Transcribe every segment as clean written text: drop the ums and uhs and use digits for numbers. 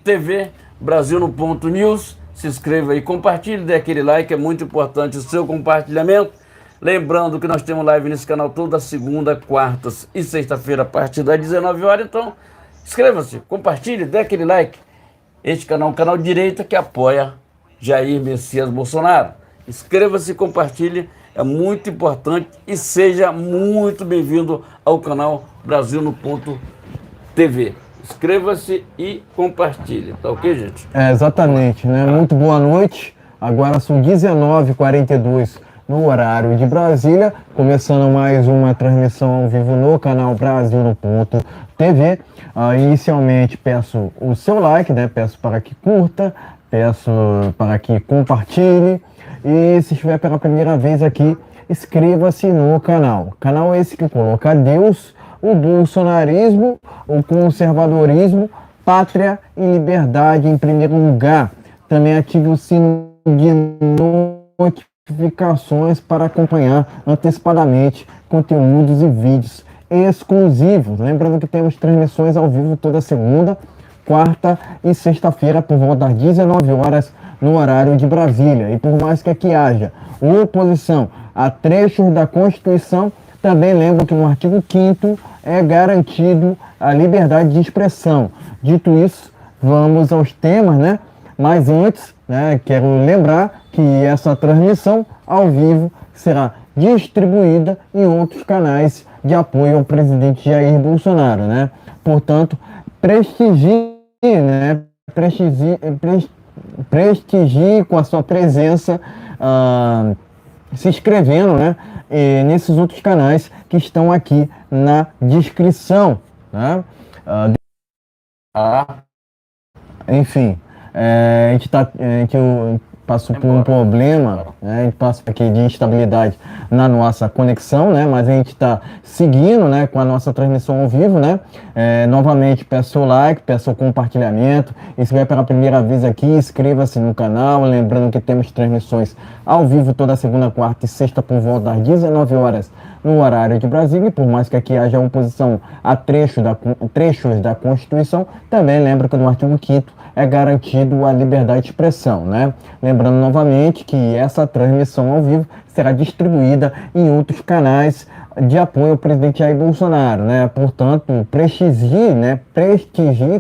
TV, Brasil no ponto News. Se inscreva aí, compartilhe, dê aquele like, é muito importante o seu compartilhamento. Lembrando que nós temos live nesse canal toda segunda, quartas e sexta-feira a partir das 19 horas. Então, inscreva-se, compartilhe, dê aquele like. Este canal é um canal de direita que apoia Jair Messias Bolsonaro. Inscreva-se, compartilhe, é muito importante e seja muito bem-vindo ao canal Brasil no ponto TV. Inscreva-se e compartilhe, tá ok, gente? Exatamente, né? Muito boa noite. Agora são 19h42 no horário de Brasília, começando mais uma transmissão ao vivo no canal Brasil no ponto TV. Inicialmente peço o seu like, né? Peço para que curta, peço para que compartilhe e se estiver pela primeira vez aqui, inscreva-se no canal. Canal esse que coloca Deus, o bolsonarismo, o conservadorismo, pátria e liberdade em primeiro lugar. Também ative o sino de notificações para acompanhar antecipadamente conteúdos e vídeos exclusivos. Lembrando que temos transmissões ao vivo toda segunda, quarta e sexta-feira por volta das 19 horas no horário de Brasília. E por mais que aqui haja oposição a trechos da Constituição, também lembro que no artigo 5º é garantido a liberdade de expressão. Dito isso, vamos aos temas, né? Mas antes, né, quero lembrar que essa transmissão ao vivo será distribuída em outros canais de apoio ao presidente Jair Bolsonaro, né? Portanto, prestigie, né? Prestigie com a sua presença, se inscrevendo, né? Nesses outros canais que estão aqui na descrição, né? Enfim, eu passo por um problema, né? A gente passa aqui de instabilidade na nossa conexão, né? Mas a gente está seguindo, né, com a nossa transmissão ao vivo, né? Novamente peço o like, peço o compartilhamento. E se vier pela primeira vez aqui, inscreva-se no canal. Lembrando que temos transmissões ao vivo toda segunda, quarta e sexta por volta das 19 horas no horário de Brasília. E por mais que aqui haja oposição a trechos da Constituição, também lembro que no artigo 5º é garantido a liberdade de expressão, né? Lembrando novamente que essa transmissão ao vivo será distribuída em outros canais de apoio ao presidente Jair Bolsonaro, né? Portanto, prestigie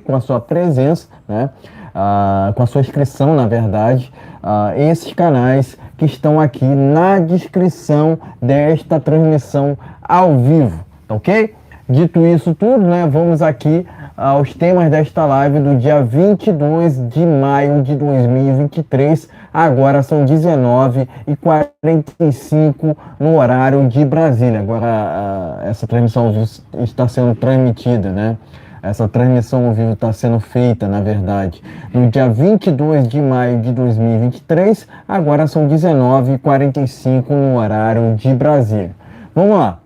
com a sua presença, né? Com a sua inscrição, na verdade, esses canais que estão aqui na descrição desta transmissão ao vivo, tá ok? Dito isso tudo, né? Vamos aqui aos temas desta live do dia 22 de maio de 2023. Agora são 19h45 no horário de Brasília. Agora essa transmissão ao vivo está sendo transmitida, né? Essa transmissão ao vivo está sendo feita, na verdade, no dia 22 de maio de 2023. Agora são 19h45 no horário de Brasília. Vamos lá.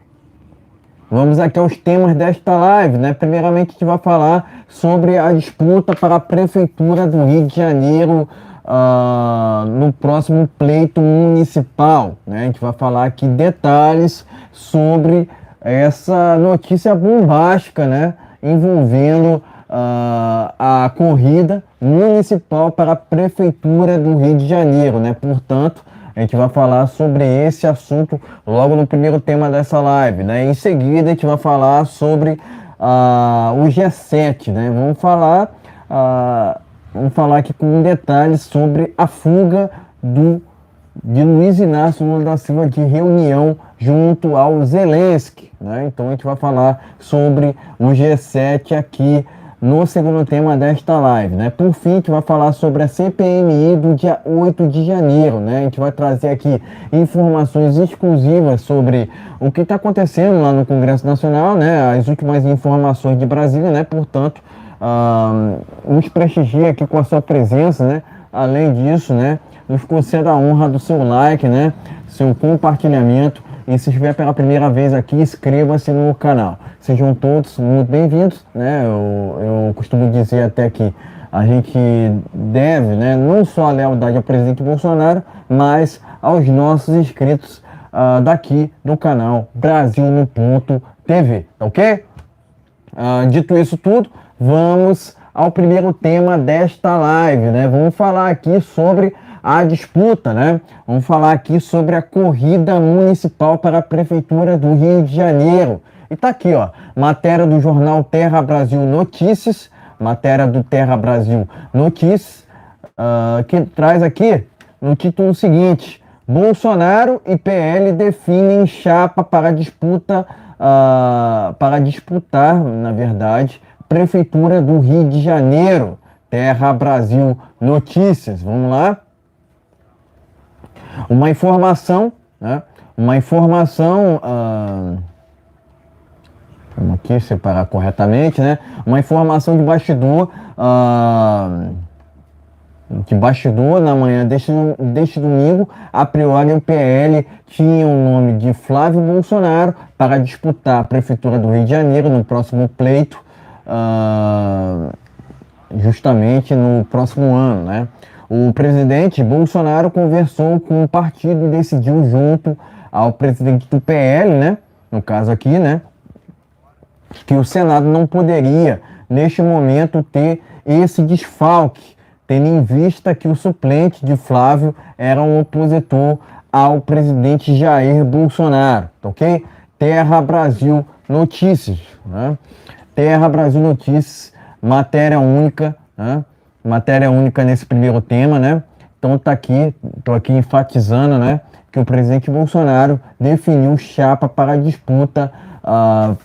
Vamos aqui aos temas desta live, né? Primeiramente, a gente vai falar sobre a disputa para a Prefeitura do Rio de Janeiro no próximo pleito municipal, né? A gente vai falar aqui detalhes sobre essa notícia bombástica, né? Envolvendo a corrida municipal para a Prefeitura do Rio de Janeiro, né? Portanto, a gente vai falar sobre esse assunto logo no primeiro tema dessa live, né? Em seguida, a gente vai falar sobre o G7, né? Vamos falar aqui com detalhes sobre a fuga de Luiz Inácio Lula da Silva de reunião junto ao Zelensky, né? Então, a gente vai falar sobre o G7 aqui no segundo tema desta live, né? Por fim, a gente vai falar sobre a CPMI do dia 8 de janeiro, né? A gente vai trazer aqui informações exclusivas sobre o que está acontecendo lá no Congresso Nacional, né? As últimas informações de Brasília, né? Portanto, nos prestigia aqui com a sua presença, né? Além disso, né? Nos conceda a honra do seu like, né? Seu compartilhamento. E se estiver pela primeira vez aqui, inscreva-se no canal. Sejam todos muito bem-vindos, né? Eu costumo dizer até que a gente deve, né, não só a lealdade ao presidente Bolsonaro, mas aos nossos inscritos daqui do canal Brasil no ponto TV, ok? Dito isso tudo, vamos ao primeiro tema desta live, né? Vamos falar aqui sobre a disputa, né? Vamos falar aqui sobre a corrida municipal para a Prefeitura do Rio de Janeiro. E tá aqui, ó, matéria do jornal Terra Brasil Notícias, matéria do Terra Brasil Notícias, que traz aqui no título seguinte: Bolsonaro e PL definem chapa para disputar, na verdade, Prefeitura do Rio de Janeiro. Terra Brasil Notícias. Vamos lá. Uma informação, né? Uma informação, vamos aqui separar corretamente, né? Uma informação de bastidor, na manhã deste domingo, a priori o PL tinha o nome de Flávio Bolsonaro para disputar a Prefeitura do Rio de Janeiro no próximo pleito, justamente no próximo ano, né? O presidente Bolsonaro conversou com o partido e decidiu junto ao presidente do PL, né? No caso aqui, né? Que o Senado não poderia, neste momento, ter esse desfalque, tendo em vista que o suplente de Flávio era um opositor ao presidente Jair Bolsonaro, ok? Terra Brasil Notícias, né? Terra Brasil Notícias, matéria única, né? Matéria única nesse primeiro tema, né? Então tô aqui enfatizando, né, que o presidente Bolsonaro definiu chapa para a disputa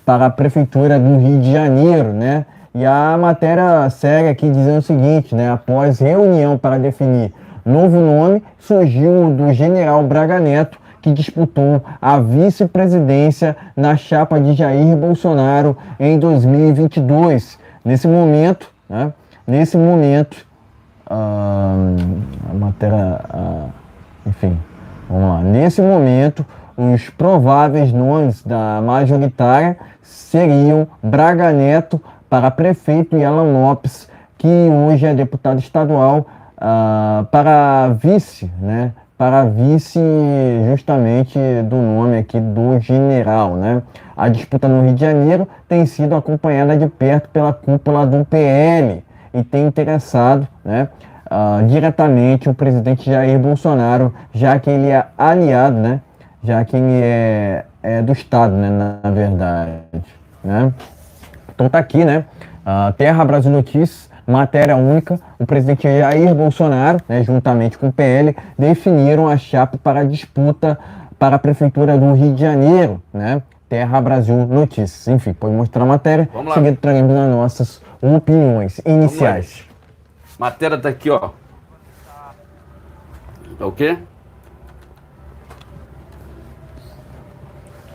para a Prefeitura do Rio de Janeiro, né? E a matéria segue aqui dizendo o seguinte, né? Após reunião para definir novo nome, surgiu o do general Braga Neto, que disputou a vice-presidência na chapa de Jair Bolsonaro em 2022. Nesse momento, né? A matéria, enfim, vamos lá. Nesse momento, os prováveis nomes da majoritária seriam Braga Neto para prefeito e Alan Lopes, que hoje é deputado estadual, para vice, né? Para vice justamente do nome aqui do general, né? A disputa no Rio de Janeiro tem sido acompanhada de perto pela cúpula do PL e tem interessado, né, diretamente o presidente Jair Bolsonaro, já que ele é aliado, né? Já que ele é do Estado, né? Na verdade, né? Então tá aqui, né? Terra Brasil Notícias, matéria única. O presidente Jair Bolsonaro, né, juntamente com o PL, definiram a chapa para a disputa para a Prefeitura do Rio de Janeiro, né? Terra Brasil Notícias. Enfim, pode mostrar a matéria. Seguindo, traremos as nossas opiniões iniciais. Matéria tá aqui, ó. Tá ok?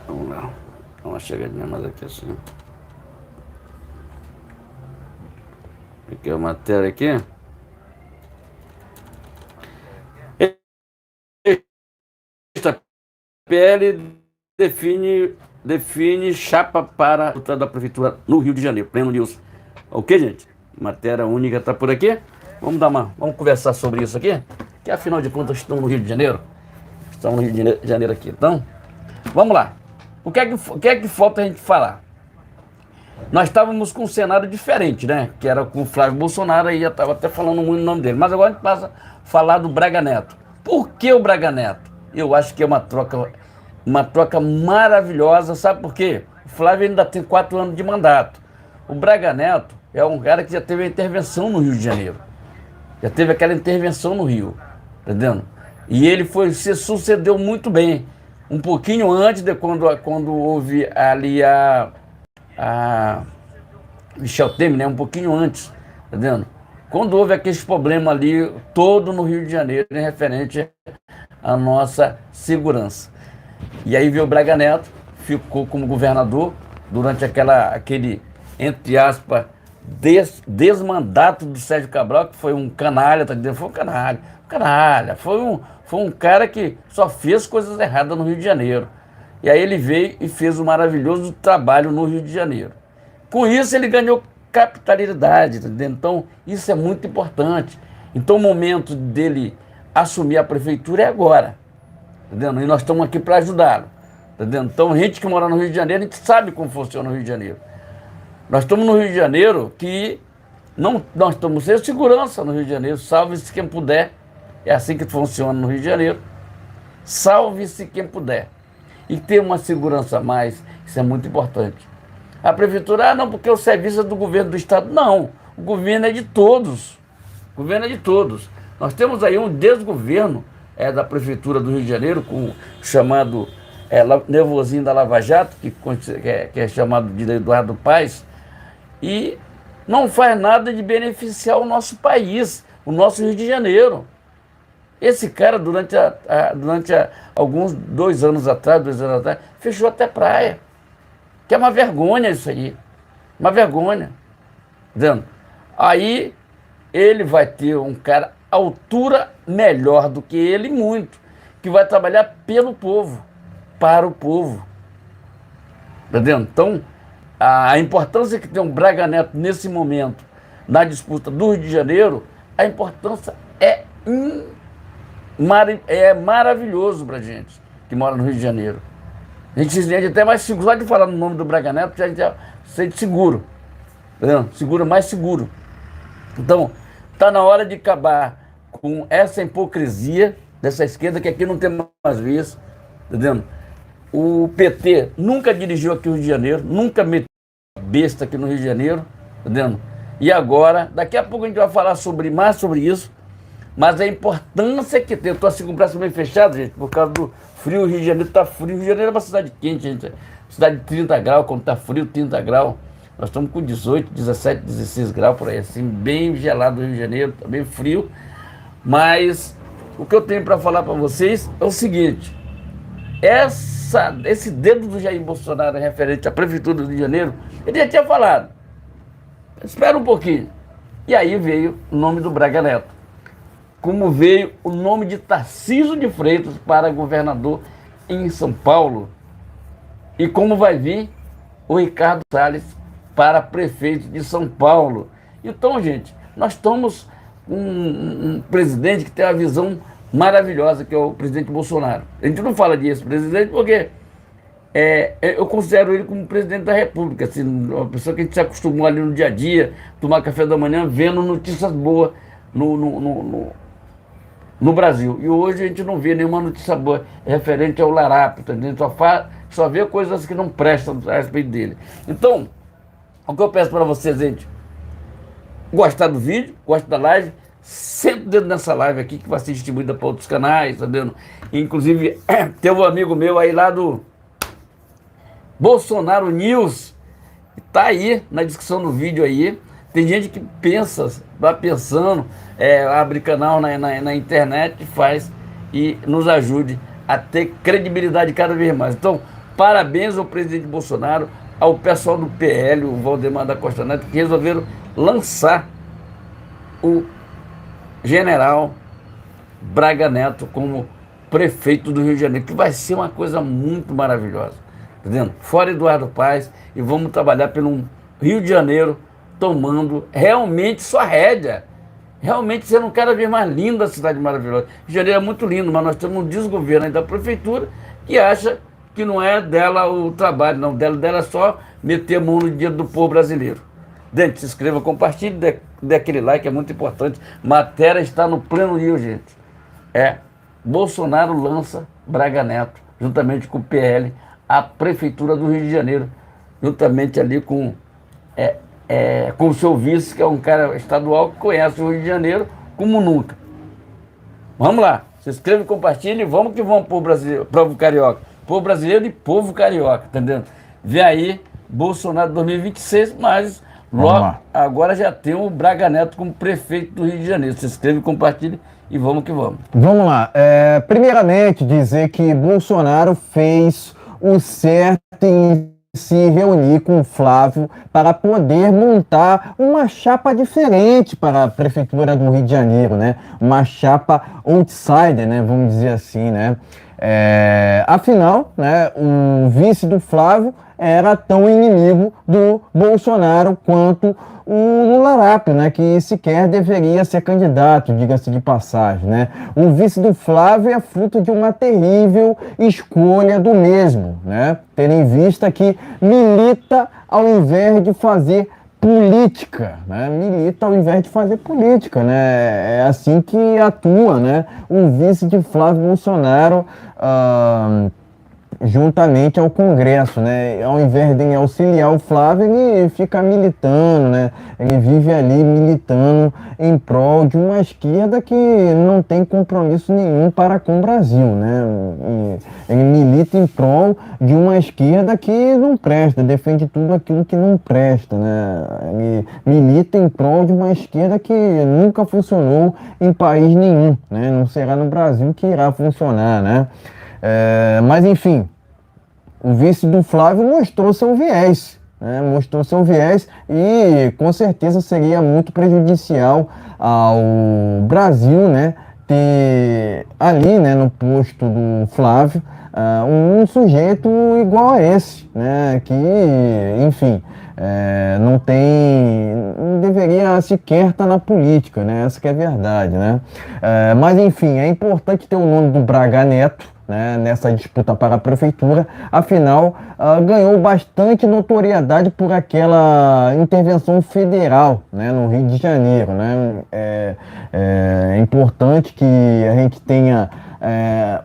Vamos lá. Dá uma chegadinha mais aqui assim. Aqui é a matéria aqui. Esta PL define chapa para a da Prefeitura no Rio de Janeiro. Pleno News. Ok, gente? Matéria única está por aqui. Vamos conversar sobre isso aqui, que afinal de contas estão no Rio de Janeiro. Estão no Rio de Janeiro aqui. Então, vamos lá. O que é que falta a gente falar? Nós estávamos com um cenário diferente, né? Que era com o Flávio Bolsonaro, aí eu estava até falando muito o nome dele. Mas agora a gente passa a falar do Braga Neto. Por que o Braga Neto? Eu acho que é uma troca maravilhosa, sabe por quê? O Flávio ainda tem 4 anos de mandato. O Braga Neto é um cara que já teve a intervenção no Rio de Janeiro. Já teve aquela intervenção no Rio, entendendo? E ele se sucedeu muito bem. Um pouquinho antes de quando houve ali a Michel Temer, né? Um pouquinho antes, entendendo? Quando houve aqueles problemas ali, todo no Rio de Janeiro, em referente à nossa segurança. E aí veio o Braga Neto, ficou como governador durante aquele, entre aspas, desmandato do Sérgio Cabral, que foi um canalha, tá dizendo? Foi um canalha, foi um cara que só fez coisas erradas no Rio de Janeiro. E aí ele veio e fez um maravilhoso trabalho no Rio de Janeiro. Com isso ele ganhou capitalidade, tá entendendo? Então isso é muito importante. Então o momento dele assumir a prefeitura é agora, tá entendendo? E nós estamos aqui para ajudá-lo, tá entendendo? Então a gente que mora no Rio de Janeiro, a gente sabe como funciona o Rio de Janeiro. Nós estamos no Rio de Janeiro que Não, nós estamos sem segurança no Rio de Janeiro, salve-se quem puder. É assim que funciona no Rio de Janeiro. Salve-se quem puder. E ter uma segurança a mais, isso é muito importante. A prefeitura, não, porque o serviço é do governo do estado. Não, o governo é de todos. O governo é de todos. Nós temos aí um desgoverno da prefeitura do Rio de Janeiro, com o chamado nervosinho da Lava Jato, que é chamado de Eduardo Paes, e não faz nada de beneficiar o nosso país, o nosso Rio de Janeiro. Esse cara, durante alguns 2 anos atrás, fechou até praia. Que é uma vergonha isso aí. Uma vergonha. Entendeu? Aí ele vai ter um cara altura melhor do que ele, muito, que vai trabalhar pelo povo, para o povo. Entendeu? Então, a importância que tem um Braga Neto nesse momento, na disputa do Rio de Janeiro, a importância é maravilhoso para a gente que mora no Rio de Janeiro. A gente se sente até mais seguro, só de falar no nome do Braga Neto, a gente se sente seguro. Entendeu? Seguro, mais seguro. Então, está na hora de acabar com essa hipocrisia dessa esquerda, que aqui não tem mais visto. Entendeu? O PT nunca dirigiu aqui no Rio de Janeiro, nunca meteu besta aqui no Rio de Janeiro. Entendeu? E agora, daqui a pouco a gente vai falar mais sobre isso, mas a importância que tem. Eu estou assim com o braço bem fechado, gente, por causa do frio. O Rio de Janeiro está frio. O Rio de Janeiro é uma cidade quente, gente. Cidade de 30 graus, quando está frio, 30 graus. Nós estamos com 18, 17, 16 graus por aí, assim, bem gelado o Rio de Janeiro, está bem frio. Mas o que eu tenho para falar para vocês é o seguinte: esse dedo do Jair Bolsonaro referente à Prefeitura do Rio de Janeiro, ele já tinha falado. Espera um pouquinho. E aí veio o nome do Braga Neto. Como veio o nome de Tarcísio de Freitas para governador em São Paulo. E como vai vir o Ricardo Salles para prefeito de São Paulo. Então, gente, nós estamos com um presidente que tem uma visão maravilhosa, que é o presidente Bolsonaro. A gente não fala disso, presidente, porque eu considero ele como presidente da República, assim, uma pessoa que a gente se acostumou ali no dia a dia, tomar café da manhã, vendo notícias boas no Brasil. E hoje a gente não vê nenhuma notícia boa referente ao larápio, a gente só vê coisas que não prestam a respeito dele. Então, o que eu peço para vocês, gente, gostar do vídeo, gosta da live, senta o dedo nessa live aqui, que vai ser distribuída para outros canais, tá vendo? Inclusive, tem um amigo meu aí lá do Bolsonaro News, tá aí na descrição do vídeo aí. Tem gente que vai pensando, abre canal na internet, faz e nos ajude a ter credibilidade cada vez mais. Então, parabéns ao presidente Bolsonaro, ao pessoal do PL, o Valdemar da Costa Neto, que resolveram lançar o general Braga Neto como prefeito do Rio de Janeiro, que vai ser uma coisa muito maravilhosa. Entendendo? Fora Eduardo Paes, e vamos trabalhar pelo Rio de Janeiro tomando realmente sua rédea. Realmente sendo cada vez mais linda a cidade maravilhosa. Rio de Janeiro é muito lindo, mas nós temos um desgoverno aí da prefeitura que acha que não é dela o trabalho, não. Dela é só meter a mão no dinheiro do povo brasileiro. Gente, se inscreva, compartilhe, dê aquele like, é muito importante. Matéria está no Pleno Rio, gente. Bolsonaro lança Braga Neto, juntamente com o PL, a Prefeitura do Rio de Janeiro, juntamente ali com o seu vice, que é um cara estadual que conhece o Rio de Janeiro como nunca. Vamos lá, se inscreva, compartilhe, vamos que vamos, povo carioca. Povo brasileiro e povo carioca, entendendo? Vem aí Bolsonaro 2026, mas logo agora já tem o Braga Neto como prefeito do Rio de Janeiro. Se inscreve, compartilhe e vamos que vamos. Vamos lá. Primeiramente, dizer que Bolsonaro fez o certo em se reunir com o Flávio para poder montar uma chapa diferente para a Prefeitura do Rio de Janeiro, né? Uma chapa outsider, né? Vamos dizer assim, né? Afinal, né, o vice do Flávio era tão inimigo do Bolsonaro quanto o Larápio, né, que sequer deveria ser candidato, diga-se de passagem, né? O vice do Flávio é fruto de uma terrível escolha do mesmo, né? Tendo em vista que milita ao invés de fazer política, né? Milita ao invés de fazer política, né? É assim que atua, né? O vice de Flávio Bolsonaro, juntamente ao Congresso, né? Ao invés de auxiliar o Flávio, ele fica militando, né? Ele vive ali militando em prol de uma esquerda que não tem compromisso nenhum para com o Brasil, né? Ele milita em prol de uma esquerda que não presta, defende tudo aquilo que não presta, né? Ele milita em prol de uma esquerda que nunca funcionou em país nenhum, né? Não será no Brasil que irá funcionar, né? Mas enfim, o vice do Flávio mostrou seu viés, né? Mostrou seu viés e com certeza seria muito prejudicial ao Brasil, né? Ter ali, né, no posto do Flávio, um sujeito igual a esse, né? Que, enfim, não deveria sequer estar na política, né? Essa que é a verdade, né? Mas enfim, é importante ter o nome do Braga Neto, né, nessa disputa para a prefeitura, afinal, ganhou bastante notoriedade por aquela intervenção federal, né, no Rio de Janeiro, né? É importante que a gente tenha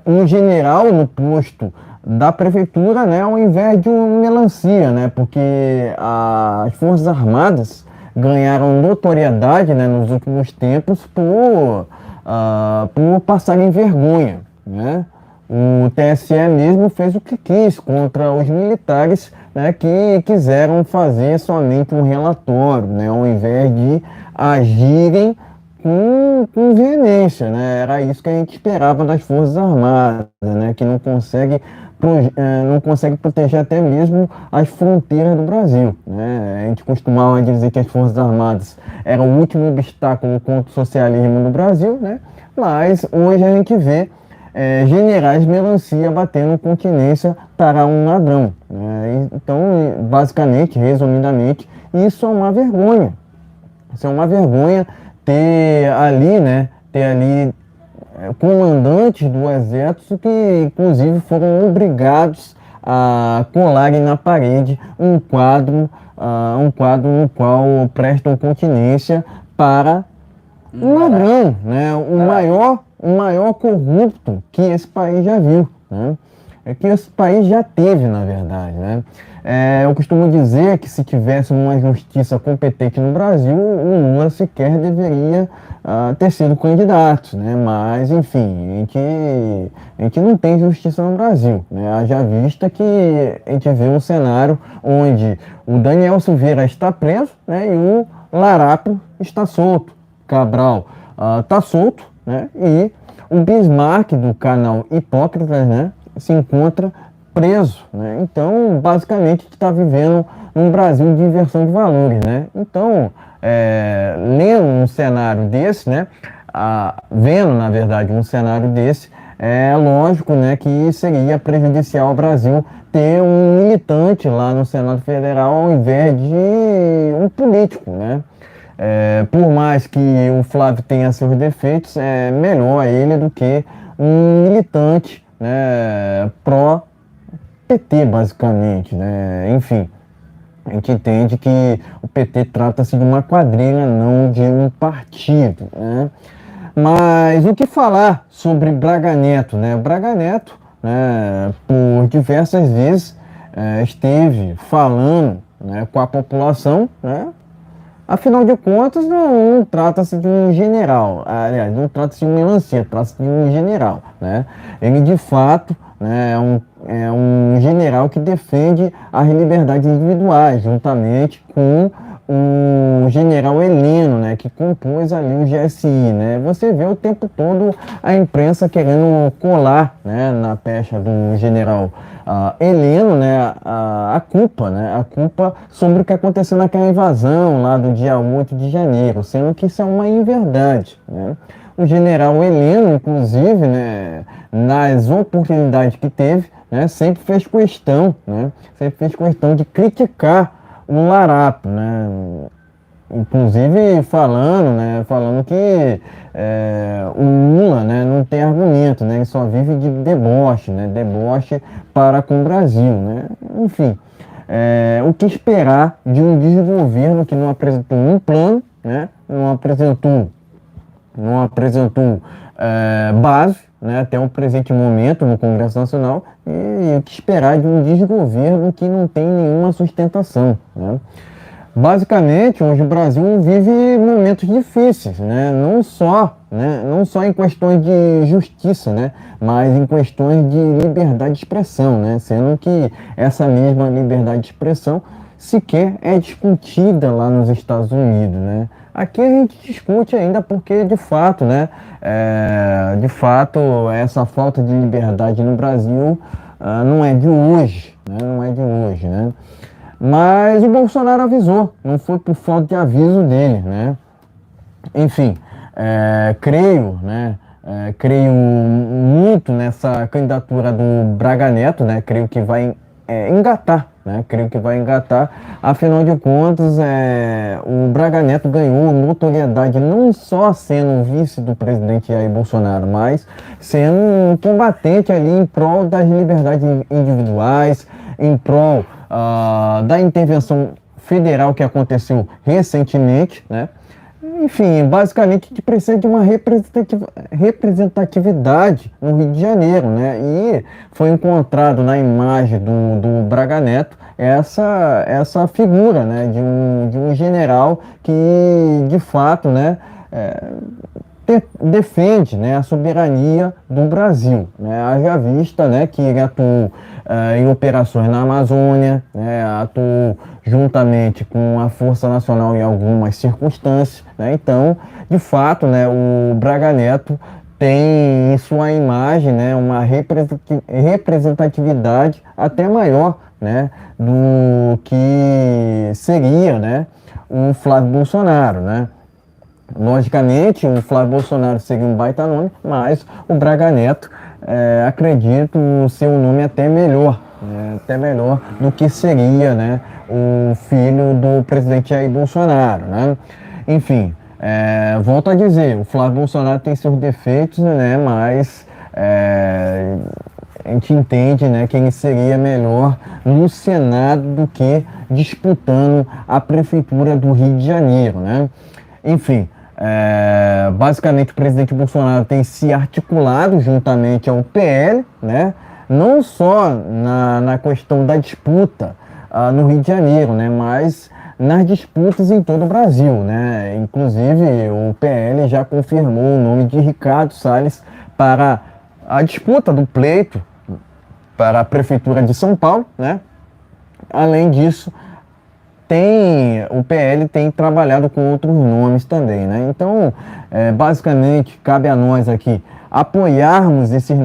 um general no posto da prefeitura, né, ao invés de um melancia, né, porque as Forças Armadas ganharam notoriedade, né, nos últimos tempos por passarem vergonha, né? O TSE mesmo fez o que quis contra os militares, né, que quiseram fazer somente um relatório, né, ao invés de agirem com veemência, né? Era isso que a gente esperava das Forças Armadas, né, que não consegue proteger até mesmo as fronteiras do Brasil, né? A gente costumava dizer que as Forças Armadas eram o último obstáculo contra o socialismo no Brasil, né? Mas hoje a gente vê generais melancia batendo continência para um ladrão, né? Então, basicamente, resumidamente, isso é uma vergonha. Isso é uma vergonha ter ali, né? Ter ali comandantes do exército que, inclusive, foram obrigados a colarem na parede um quadro no qual prestam continência para um ladrão, né? O maior corrupto que esse país já viu, né? Que esse país já teve, na verdade, né? Eu costumo dizer que se tivesse uma justiça competente no Brasil, o Lula sequer deveria ter sido candidato, né? Mas, enfim, a gente não tem justiça no Brasil, né? Haja vista que a gente vê um cenário onde o Daniel Silveira está preso, né? E o Larapo está solto. Cabral está solto, né? E o Bismarck do canal Hipócritas, né, se encontra preso, né? Então, basicamente, a gente está vivendo um Brasil de inversão de valores, né? Então, lendo um cenário desse, né, vendo, na verdade, um cenário desse, é lógico, né, que seria prejudicial ao Brasil ter um militante lá no Senado Federal ao invés de um político, né? Por mais que o Flávio tenha seus defeitos, é melhor ele do que um militante, né, pró-PT, basicamente, né? Enfim, a gente entende que o PT trata-se de uma quadrilha, não de um partido, né? Mas o que falar sobre Braga Neto, né? Braga Neto, né, por diversas vezes esteve falando, né, com a população, né? Afinal de contas, não trata-se de um general, aliás, não trata-se de um melancia, trata-se de um general, né? Ele, de fato, né, é um general que defende as liberdades individuais, juntamente com o general Heleno, né, que compôs ali o GSI, né? Você vê o tempo todo a imprensa querendo colar, né, na pecha do general Heleno, né, a culpa sobre o que aconteceu naquela invasão lá do dia 8 de janeiro, sendo que isso é uma inverdade, né? O general Heleno, inclusive, né, nas oportunidades que teve, né, sempre fez questão de criticar o Larapo, né? Inclusive falando que o Lula, né, não tem argumento, né, ele só vive de deboche, né, deboche para com o Brasil, né? Enfim, o que esperar de um desgoverno que não apresentou um plano, né? Não apresentou base, né, até o presente momento no Congresso Nacional, e o que esperar de um desgoverno que não tem nenhuma sustentação, né? Basicamente, hoje o Brasil vive momentos difíceis, né? Não só em questões de justiça, né? Mas em questões de liberdade de expressão, né? Sendo que essa mesma liberdade de expressão sequer é discutida lá nos Estados Unidos, né? Aqui a gente discute ainda porque, de fato, né? Essa falta de liberdade no Brasil não é de hoje, né? Não é de hoje, né? Mas o Bolsonaro avisou, não foi por falta de aviso dele, né? Enfim, creio muito nessa candidatura do Braga Neto, né? Creio que vai engatar, né? Creio que vai engatar. Afinal de contas, o Braga Neto ganhou notoriedade não só sendo vice do presidente Jair Bolsonaro, mas sendo um combatente ali em prol das liberdades individuais, em prol da intervenção federal que aconteceu recentemente, né? Enfim, basicamente a gente precisa de uma representatividade no Rio de Janeiro, né? E foi encontrado na imagem do Braga Neto essa figura, né? De um general que, de fato, né? Defende, né, a soberania do Brasil, né? Haja vista, né, que ele atuou em operações na Amazônia, né, atuou juntamente com a Força Nacional em algumas circunstâncias, né? Então, de fato, né, o Braga Neto tem em sua imagem, né, uma representatividade até maior, né, do que seria, né, o Flávio Bolsonaro, né? Logicamente, o Flávio Bolsonaro seria um baita nome, mas o Braga Neto, acredito ser um nome até melhor do que seria, né, o filho do presidente Jair Bolsonaro, né? Enfim, volto a dizer, o Flávio Bolsonaro tem seus defeitos, né, mas a gente entende, né, que ele seria melhor no Senado do que disputando a prefeitura do Rio de Janeiro, né? Enfim, basicamente o presidente Bolsonaro tem se articulado juntamente ao PL, né? Não só na questão da disputa no Rio de Janeiro, né? Mas nas disputas em todo o Brasil, né? Inclusive o PL já confirmou o nome de Ricardo Salles para a disputa do pleito para a prefeitura de São Paulo, né? Além disso, o PL tem trabalhado com outros nomes também, né? Então, basicamente, cabe a nós aqui apoiarmos esses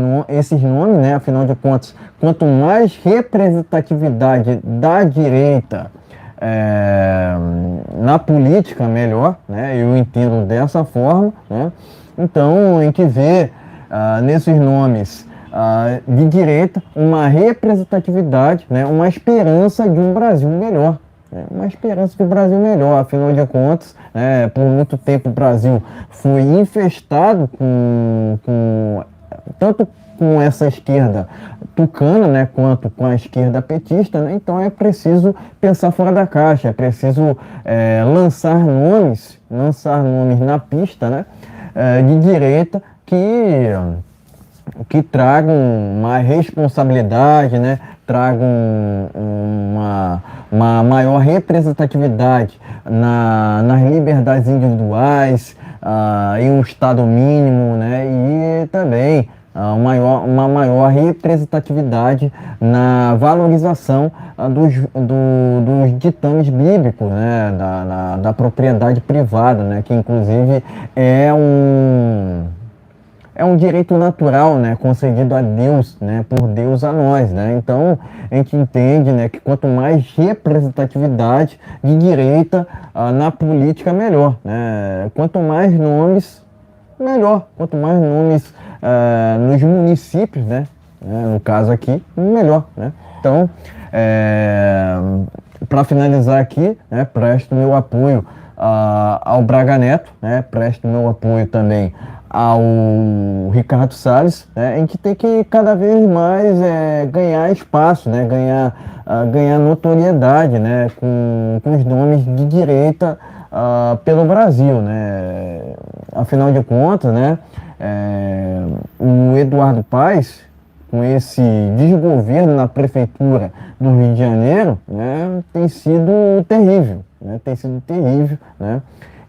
nomes, né? Afinal de contas, quanto mais representatividade da direita na política, melhor, né? Eu entendo dessa forma, né? Então, a gente vê nesses nomes de direita uma representatividade, né? Uma esperança de um Brasil melhor. Uma esperança de um Brasil melhor, afinal de contas, por muito tempo o Brasil foi infestado tanto com essa esquerda tucana, né, quanto com a esquerda petista, né? Então é preciso pensar fora da caixa, é preciso lançar nomes na pista, né, de direita que tragam uma responsabilidade, né? Tragam uma maior representatividade nas liberdades individuais, em um Estado mínimo, né? E também uma maior representatividade na valorização dos ditames bíblicos, né? Da propriedade privada, né? Que inclusive é um direito natural, né, concedido a Deus, né, por Deus a nós, né? Então, a gente entende, né, que quanto mais representatividade de direita na política, melhor, né? Quanto mais nomes, melhor. Quanto mais nomes nos municípios, né, no caso aqui, melhor, né? Então, para finalizar aqui, né, presto meu apoio ao Braga Neto, né? Presto meu apoio também ao Ricardo Salles, né? A gente tem que cada vez mais ganhar espaço, né? Ganhar notoriedade, né? Com os nomes de direita pelo Brasil, né? Afinal de contas, né? O Eduardo Paes, com esse desgoverno na prefeitura do Rio de Janeiro, né, tem sido terrível, né, né?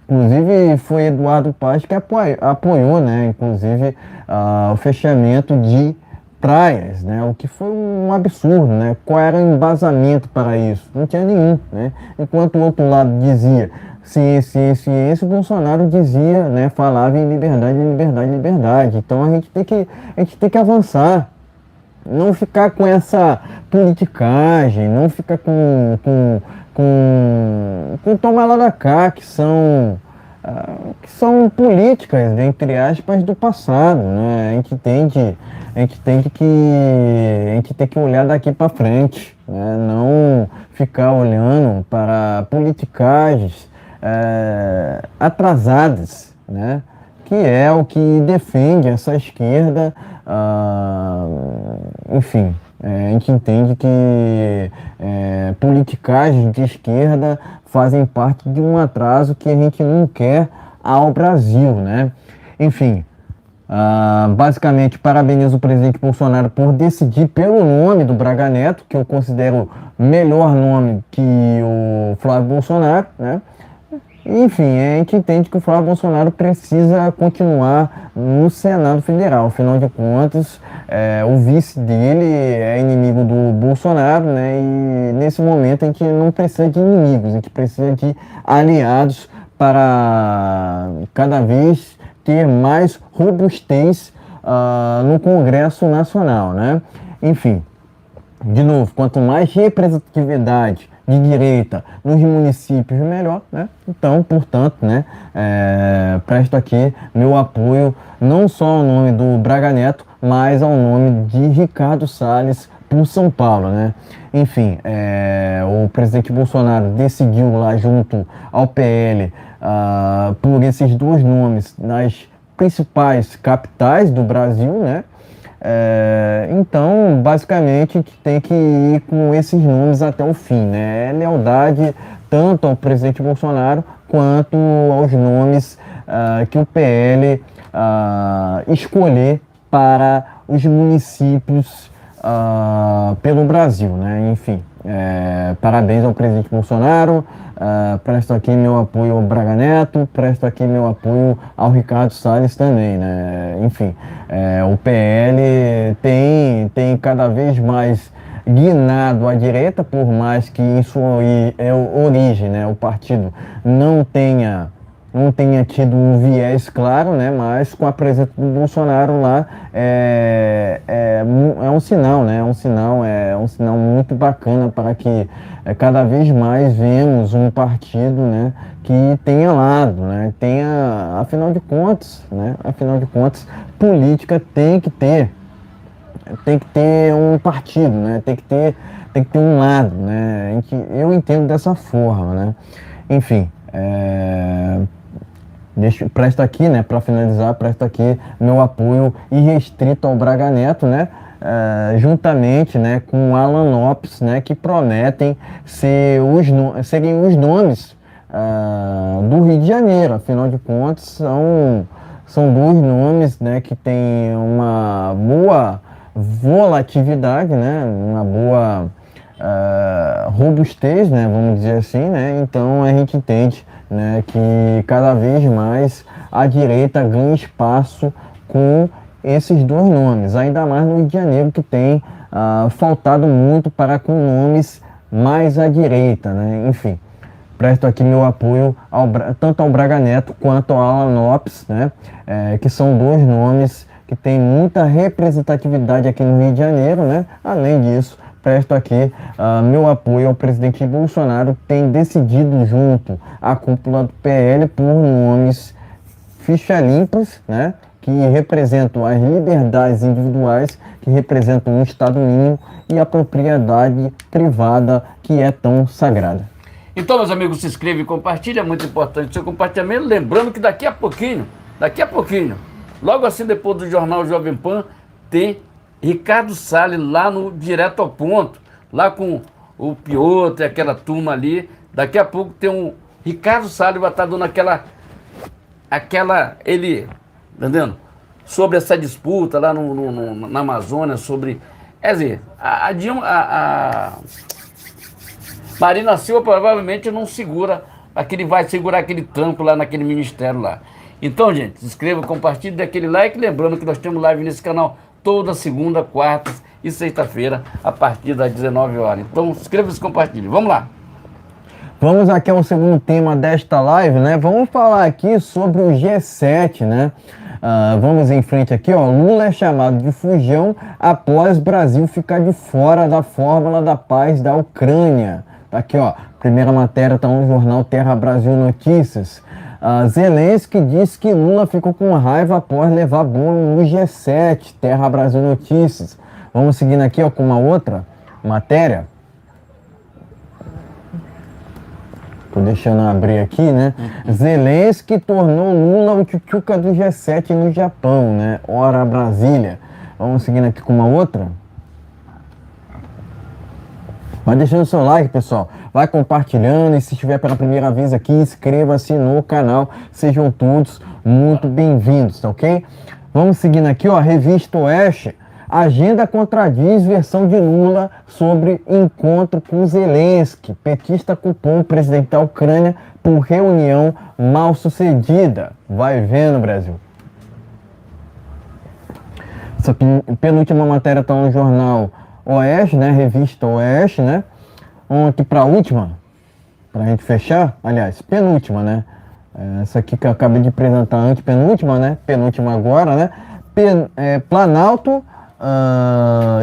Inclusive foi Eduardo Paes que apoiou, né, inclusive o fechamento de praias, né, o que foi um absurdo, né? Qual era o embasamento para isso? Não tinha nenhum, né? Enquanto o outro lado dizia ciência, o Bolsonaro dizia, né, falava em liberdade, liberdade, liberdade. Então a gente tem que avançar, não ficar com essa politicagem, não ficar com tomar lá da cá, que são políticas, entre aspas, do passado, né? A gente tem que olhar daqui para frente, né? Não ficar olhando para politicagens atrasadas, né? Que é o que defende essa esquerda, enfim. A gente entende que politicagens de esquerda fazem parte de um atraso que a gente não quer ao Brasil, né? Enfim, basicamente parabenizo o presidente Bolsonaro por decidir pelo nome do Braga Neto, que eu considero melhor nome que o Flávio Bolsonaro, né? Enfim, a gente entende que o Flávio Bolsonaro precisa continuar no Senado Federal. Afinal de contas, o vice dele é inimigo do Bolsonaro, né? E nesse momento a gente não precisa de inimigos, a gente precisa de aliados para cada vez ter mais robustez no Congresso Nacional, né? Enfim, de novo, quanto mais representatividade de direita nos municípios, melhor, né? Então, portanto, né, presto aqui meu apoio não só ao nome do Braga Neto, mas ao nome de Ricardo Salles por São Paulo, né? Enfim, o presidente Bolsonaro decidiu lá junto ao PL por esses dois nomes nas principais capitais do Brasil, né? Então, basicamente, a gente tem que ir com esses nomes até o fim, né? É lealdade tanto ao presidente Bolsonaro quanto aos nomes que o PL escolher para os municípios pelo Brasil, né? Enfim, parabéns ao presidente Bolsonaro. Presto aqui meu apoio ao Braga Neto, presto aqui meu apoio ao Ricardo Salles também, né? Enfim, o PL tem cada vez mais guinado à direita, por mais que em sua origem, né, o partido não tenha tido um viés claro, né? Mas com a presença do Bolsonaro lá é um sinal, né? É um sinal muito bacana para que cada vez mais vemos um partido, né, que tenha lado, né? Afinal de contas, né? Política tem que ter um partido, né? Tem que ter um lado, né? Eu entendo dessa forma, né? Enfim, presto aqui, né, para finalizar, presto aqui meu apoio irrestrito ao Braga Neto, né, juntamente, né, com o Alan Lopes, né, que prometem serem os nomes do Rio de Janeiro. Afinal de contas, são dois nomes, né, que têm uma boa volatilidade, né, uma boa robustez, né, vamos dizer assim, né. Então a gente entende, né, que cada vez mais a direita ganha espaço com esses dois nomes, ainda mais no Rio de Janeiro, que tem faltado muito para com nomes mais à direita, né? Enfim, presto aqui meu apoio tanto ao Braga Neto quanto ao Alan Lopes, né? Que são dois nomes que têm muita representatividade aqui no Rio de Janeiro, né? Além disso, presto aqui meu apoio ao presidente Bolsonaro, que tem decidido junto à cúpula do PL por nomes ficha limpas, né, que representam as liberdades individuais, que representam um Estado mínimo e a propriedade privada que é tão sagrada. Então, meus amigos, se inscreve e compartilha, é muito importante o seu compartilhamento. Lembrando que daqui a pouquinho, logo assim depois do Jornal Jovem Pan, tem Ricardo Salles lá no Direto ao Ponto, lá com o Piotr e aquela turma ali. Daqui a pouco tem um Ricardo Salles, vai estar dando ele, entendendo? Sobre essa disputa lá na Amazônia, sobre, quer dizer, a Marina Silva provavelmente não vai segurar aquele trampo lá naquele ministério lá. Então, gente, se inscreva, compartilhe, dê aquele like. Lembrando que nós temos live nesse canal toda segunda, quarta e sexta-feira, a partir das 19 horas. Então, se inscreva e compartilhe. Vamos lá. Vamos aqui ao segundo tema desta live, né? Vamos falar aqui sobre o G7, né? Vamos em frente aqui, ó. Lula é chamado de fujão após Brasil ficar de fora da fórmula da paz da Ucrânia. Tá aqui, ó. Primeira matéria tá no jornal Terra Brasil Notícias. Zelensky diz que Lula ficou com raiva após levar bolo no G7. Terra Brasil Notícias. Vamos seguindo aqui, ó, com uma outra matéria. Tô deixando abrir aqui, né? Zelensky tornou Lula o tchutchuca do G7 no Japão, né? Ora Brasília. Vamos seguindo aqui com uma outra. Vai deixando seu like, pessoal. Vai compartilhando e se estiver pela primeira vez aqui, inscreva-se no canal. Sejam todos muito bem-vindos, tá ok? Vamos seguindo aqui, ó. Revista Oeste. Agenda contradiz versão de Lula sobre encontro com Zelensky. Petista culpou o presidente da Ucrânia por reunião mal sucedida. Vai vendo, Brasil. Essa penúltima matéria está no jornal Oeste, né? Revista Oeste, né? Vamos aqui para a última, para a gente fechar. Aliás, penúltima, né? Essa aqui que eu acabei de apresentar antes, penúltima, né? Penúltima agora, né? Planalto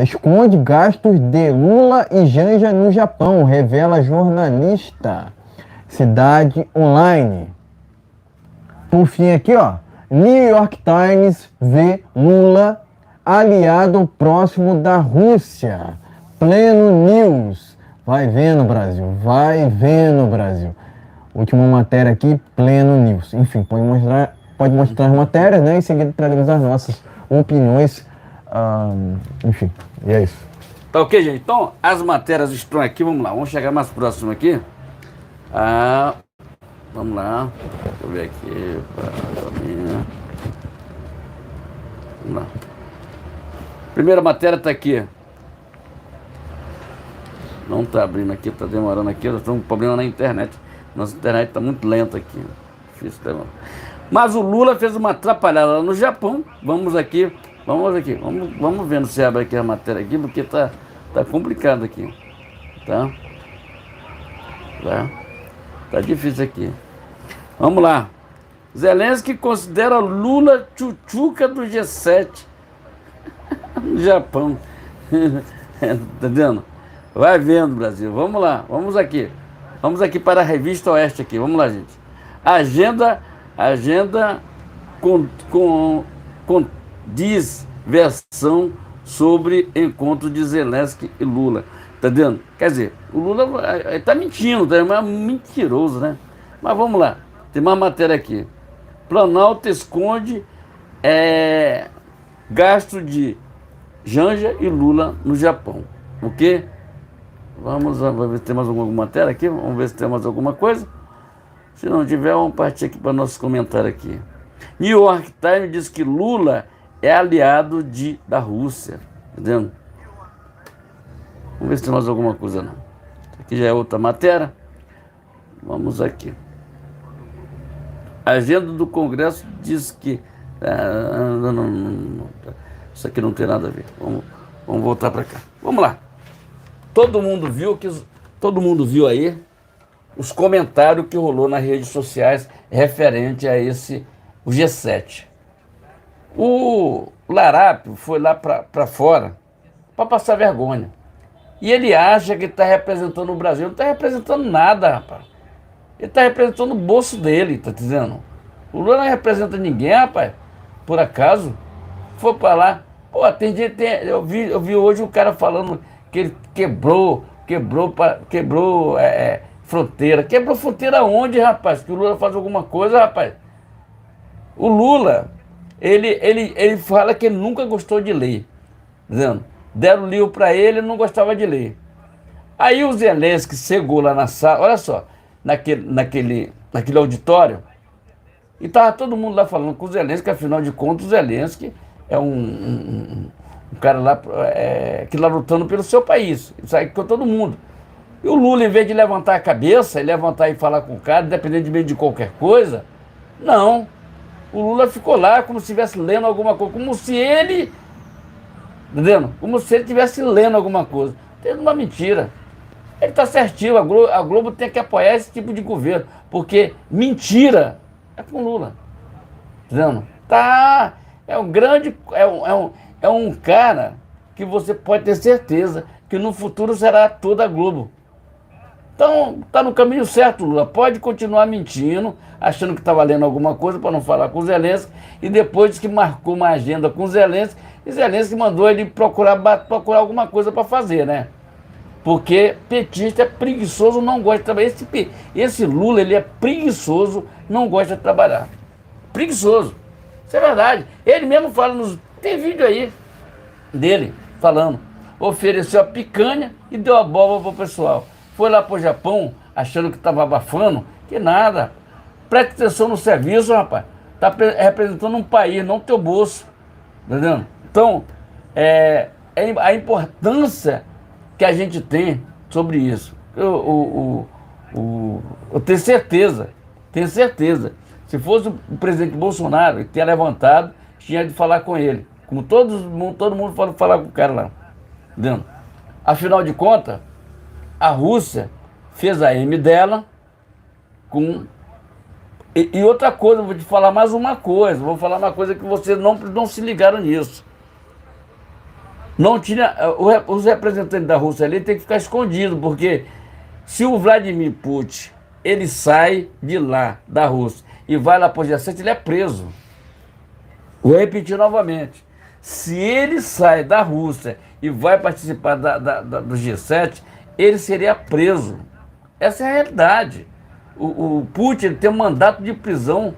esconde gastos de Lula e Janja no Japão, revela jornalista. Cidade Online. Por fim aqui, ó. New York Times vê Lula aliado próximo da Rússia. Pleno News. Vai vendo, Brasil. Vai vendo, Brasil. Última matéria aqui, Pleno News. Enfim, pode mostrar as matérias, né? Em seguida traremos as nossas opiniões. Enfim, e é isso. Tá ok, gente? Então, as matérias estão aqui. Vamos lá, vamos chegar mais próximo aqui. Vamos lá. Deixa eu ver aqui. Vamos lá. Primeira matéria tá aqui. Não tá abrindo aqui, tá demorando aqui. Nós temos um problema na internet. Nossa internet tá muito lenta aqui. Difícil, tá bom. Mas o Lula fez uma atrapalhada lá no Japão. Vamos vendo se abre aqui a matéria aqui, porque tá complicado aqui. Tá difícil aqui. Vamos lá. Zelensky considera Lula tchutchuca do G7 no Japão. Tá entendendo? Vai vendo, Brasil. Vamos lá. Vamos aqui para a Revista Oeste aqui. Vamos lá, gente. Agenda diz versão sobre encontro de Zelensky e Lula. Tá vendo? Quer dizer, o Lula tá mentindo, tá? É mentiroso, né? Mas vamos lá. Tem mais matéria aqui. Planalto esconde gasto de Janja e Lula no Japão. O quê? Vamos ver se tem mais alguma matéria aqui. Vamos ver se tem mais alguma coisa. Se não tiver, vamos partir aqui para nossos comentários aqui. New York Times diz que Lula é aliado da Rússia. Entendendo? Vamos ver se tem mais alguma coisa não. Aqui já é outra matéria. Vamos aqui. A agenda do Congresso diz que... não. Isso aqui não tem nada a ver. Vamos voltar para cá. Vamos lá. Todo mundo viu aí os comentários que rolou nas redes sociais referente a o G7. O Larápio foi lá para fora para passar vergonha. E ele acha que está representando o Brasil. Não está representando nada, rapaz. Ele está representando o bolso dele, tá dizendo? O Lula não representa ninguém, rapaz. Por acaso. Foi para lá. Pô, eu vi hoje um cara falando que ele quebrou fronteira. Quebrou fronteira onde, rapaz? Que o Lula faz alguma coisa, rapaz? O Lula, ele fala que ele nunca gostou de ler. Dizendo, deram o livro para ele, ele não gostava de ler. Aí o Zelensky chegou lá na sala, olha só, naquele auditório, e tava todo mundo lá falando com o Zelensky, afinal de contas o Zelensky é um cara lá que lá lutando pelo seu país, isso aí com todo mundo. E o Lula, em vez de levantar a cabeça, e levantar e falar com o cara, independente de qualquer coisa, não. O Lula ficou lá como se estivesse lendo alguma coisa, como se ele, entendendo? Como se ele estivesse lendo alguma coisa. Tendo uma mentira. Ele está certinho, a Globo tem que apoiar esse tipo de governo, porque mentira é com Lula. Entendendo? Tá, é um grande, é um cara que você pode ter certeza que no futuro será toda a Globo. Então, tá no caminho certo, Lula. Pode continuar mentindo, achando que está valendo alguma coisa para não falar com o Zelensky, e depois diz que marcou uma agenda com o Zelensky, e Zelensky mandou ele procurar alguma coisa para fazer, né? Porque petista é preguiçoso, não gosta de trabalhar. Esse Lula, ele é preguiçoso, não gosta de trabalhar. Preguiçoso. Isso é verdade. Ele mesmo fala, tem vídeo aí dele falando. Ofereceu a picanha e deu a boba pro pessoal. Foi lá pro Japão, achando que estava abafando. Que nada. Preste atenção no serviço, rapaz. Tá representando um país, não teu bolso. Entendeu? Então, a importância que a gente tem sobre isso. Eu tenho certeza. Se fosse o presidente Bolsonaro, ele tinha levantado, tinha de falar com ele. Como todo mundo falar com o cara lá. Entendeu? Afinal de contas, a Rússia fez a M dela com... E outra coisa, vou te falar mais uma coisa. Vou falar uma coisa que vocês não se ligaram nisso. Não tinha... Os representantes da Rússia ali tem que ficar escondidos, porque se o Vladimir Putin, ele sai de lá, da Rússia, e vai lá para o G7, ele é preso. Vou repetir novamente. Se ele sai da Rússia e vai participar do G7, ele seria preso. Essa é a realidade. O Putin tem um mandato de prisão,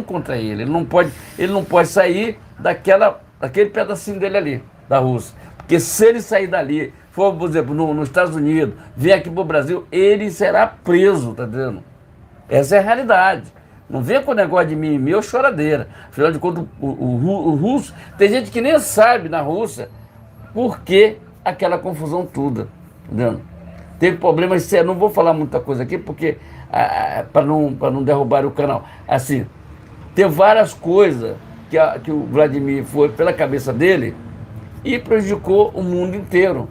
contra ele. Ele não pode sair daquele pedacinho dele ali, da Rússia. Porque se ele sair dali, for, por exemplo, nos Estados Unidos, vir aqui para o Brasil, ele será preso, tá entendendo? Essa é a realidade. Não venha com o negócio de mimimi ou choradeira. Afinal de contas, o russo, tem gente que nem sabe na Rússia por que aquela confusão toda, entendeu? Teve problemas sérios, não vou falar muita coisa aqui, porque para não derrubar o canal. Assim, tem várias coisas que o Vladimir foi pela cabeça dele e prejudicou o mundo inteiro,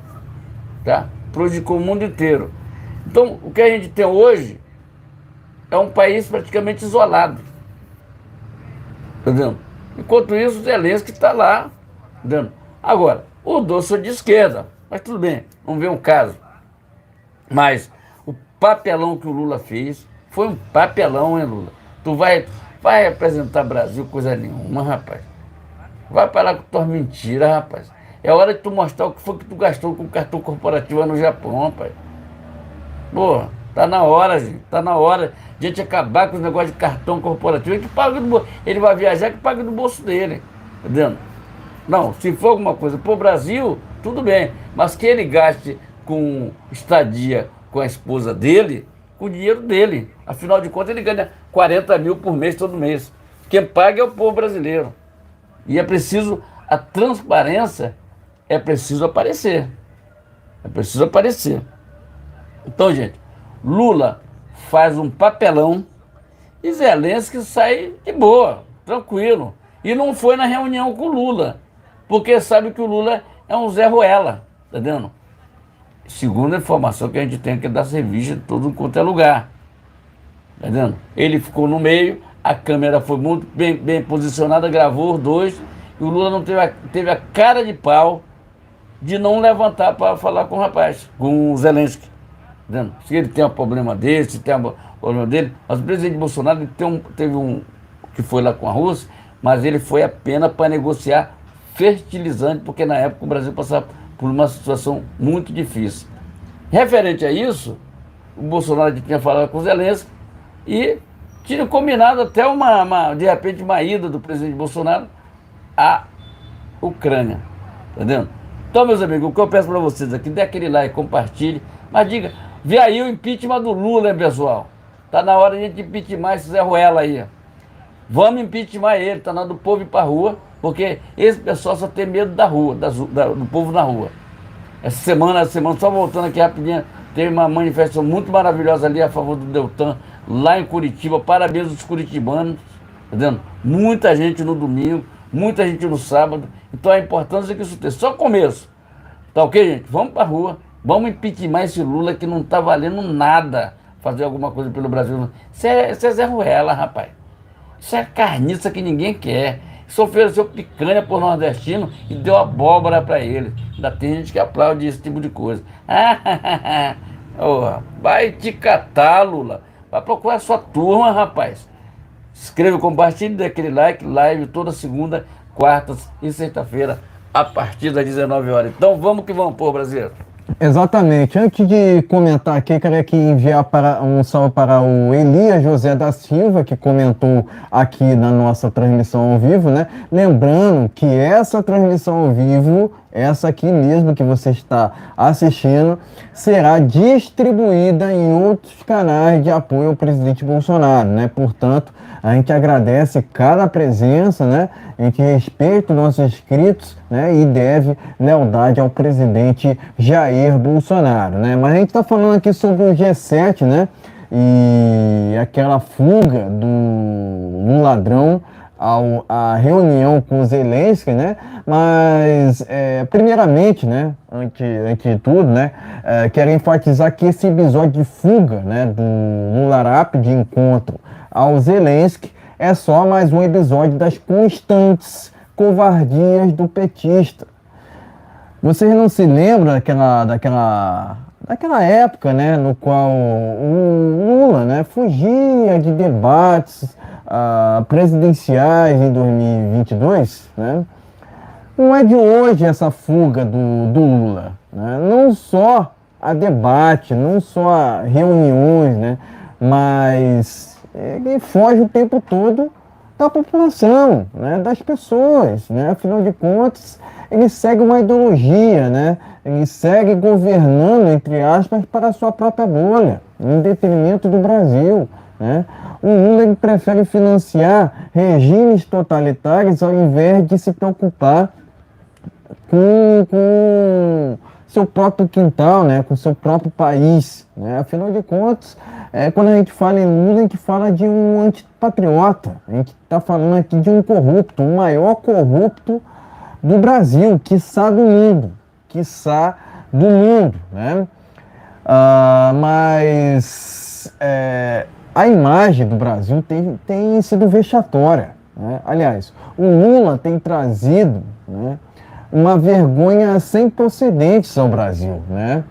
tá? Prejudicou o mundo inteiro. Então, o que a gente tem hoje é um país praticamente isolado, entendeu? Enquanto isso, o Zelensky está lá, entendeu? Agora, o doce é de esquerda, mas tudo bem, vamos ver um caso. Mas o papelão que o Lula fez foi um papelão, hein, Lula? Tu vai representar Brasil coisa nenhuma, rapaz. Vai parar com tuas mentiras, rapaz. É hora de tu mostrar o que foi que tu gastou com o cartão corporativo no Japão, rapaz. Pô, tá na hora, gente. Tá na hora de a gente acabar com os negócios de cartão corporativo. Ele, que paga ele vai viajar, que paga do bolso dele. Entendeu? Não, se for alguma coisa pro Brasil, tudo bem. Mas que ele gaste com estadia com a esposa dele, com o dinheiro dele. Afinal de contas, ele ganha 40 mil por mês, todo mês. Quem paga é o povo brasileiro. E é preciso, a transparência é preciso aparecer. É preciso aparecer. Então, gente, Lula faz um papelão e Zelensky sai de boa, tranquilo. E não foi na reunião com o Lula, porque sabe que o Lula é um Zé Ruela, tá vendo? Segundo a informação que a gente tem aqui das revistas de todo quanto é lugar. Tá vendo? Ele ficou no meio, a câmera foi muito bem posicionada, gravou os dois, e o Lula não teve a cara de pau de não levantar para falar com o rapaz, com o Zelensky. Tá vendo? Se ele tem um problema desse, se tem um problema dele, mas o presidente Bolsonaro teve um que foi lá com a Rússia, mas ele foi apenas para negociar fertilizante, porque na época o Brasil passava por uma situação muito difícil. Referente a isso, o Bolsonaro já tinha falado com o Zelensky e tinha combinado até de repente, uma ida do presidente Bolsonaro à Ucrânia. Entendeu? Então, meus amigos, o que eu peço para vocês aqui, dê aquele like, compartilhe, mas diga, vê aí o impeachment do Lula, hein, pessoal? Tá na hora de a gente impeachment esse Zé Ruela aí. Vamos impeachment ele, tá na hora do povo ir pra rua, porque esse pessoal só tem medo da rua, do povo na rua. Essa semana, só voltando aqui rapidinho, teve uma manifestação muito maravilhosa ali a favor do Deltan, lá em Curitiba. Parabéns aos curitibanos, tá vendo? Muita gente no domingo, muita gente no sábado. Então a importância é que isso tenha só começo. Tá ok, gente? Vamos pra rua, vamos impeachment esse Lula que não tá valendo nada fazer alguma coisa pelo Brasil. Isso é Zé Ruela, rapaz. Isso é carniça que ninguém quer. Isso ofereceu picanha por nordestino e deu abóbora pra ele. Ainda tem gente que aplaude esse tipo de coisa. Oh, vai te catar, Lula. Vai procurar sua turma, rapaz. Se inscreva, compartilhe, dê aquele like. Live toda segunda, quartas e sexta-feira, a partir das 19 horas. Então vamos que vamos, povo brasileiro. Exatamente. Antes de comentar aqui, quero aqui enviar um salve para o Elias José da Silva, que comentou aqui na nossa transmissão ao vivo, né? Lembrando que essa transmissão ao vivo, essa aqui mesmo que você está assistindo, será distribuída em outros canais de apoio ao presidente Bolsonaro, né? Portanto, a gente agradece cada presença, né? A gente respeita os nossos inscritos, né? E deve lealdade ao presidente Jair Bolsonaro, né? Mas a gente está falando aqui sobre o G7, né? E aquela fuga do ladrão à reunião com o Zelensky, né? Mas, primeiramente, né? Antes de tudo, né? Quero enfatizar que esse episódio de fuga, né? Do Lula Rápido de encontro ao Zelensky é só mais um episódio das constantes covardias do petista. Vocês não se lembram daquela época, né, no qual o Lula, né, fugia de debates presidenciais em 2022, né? Não é de hoje essa fuga do Lula, né? Não só a debate, não só a reuniões, né, mas ele foge o tempo todo da população, né, das pessoas, né? Afinal de contas, ele segue uma ideologia, né? Ele segue governando, entre aspas, para a sua própria bolha, em detrimento do Brasil, né? O Lula ele prefere financiar regimes totalitários ao invés de se preocupar com seu próprio quintal, né? Com seu próprio país, né? Afinal de contas, quando a gente fala em Lula, a gente fala de um antipatriota. A gente está falando aqui de um corrupto, o maior corrupto do Brasil, quiçá do mundo, né? Mas a imagem do Brasil tem sido vexatória, né? Aliás, o Lula tem trazido, né, uma vergonha sem precedentes ao Brasil, né?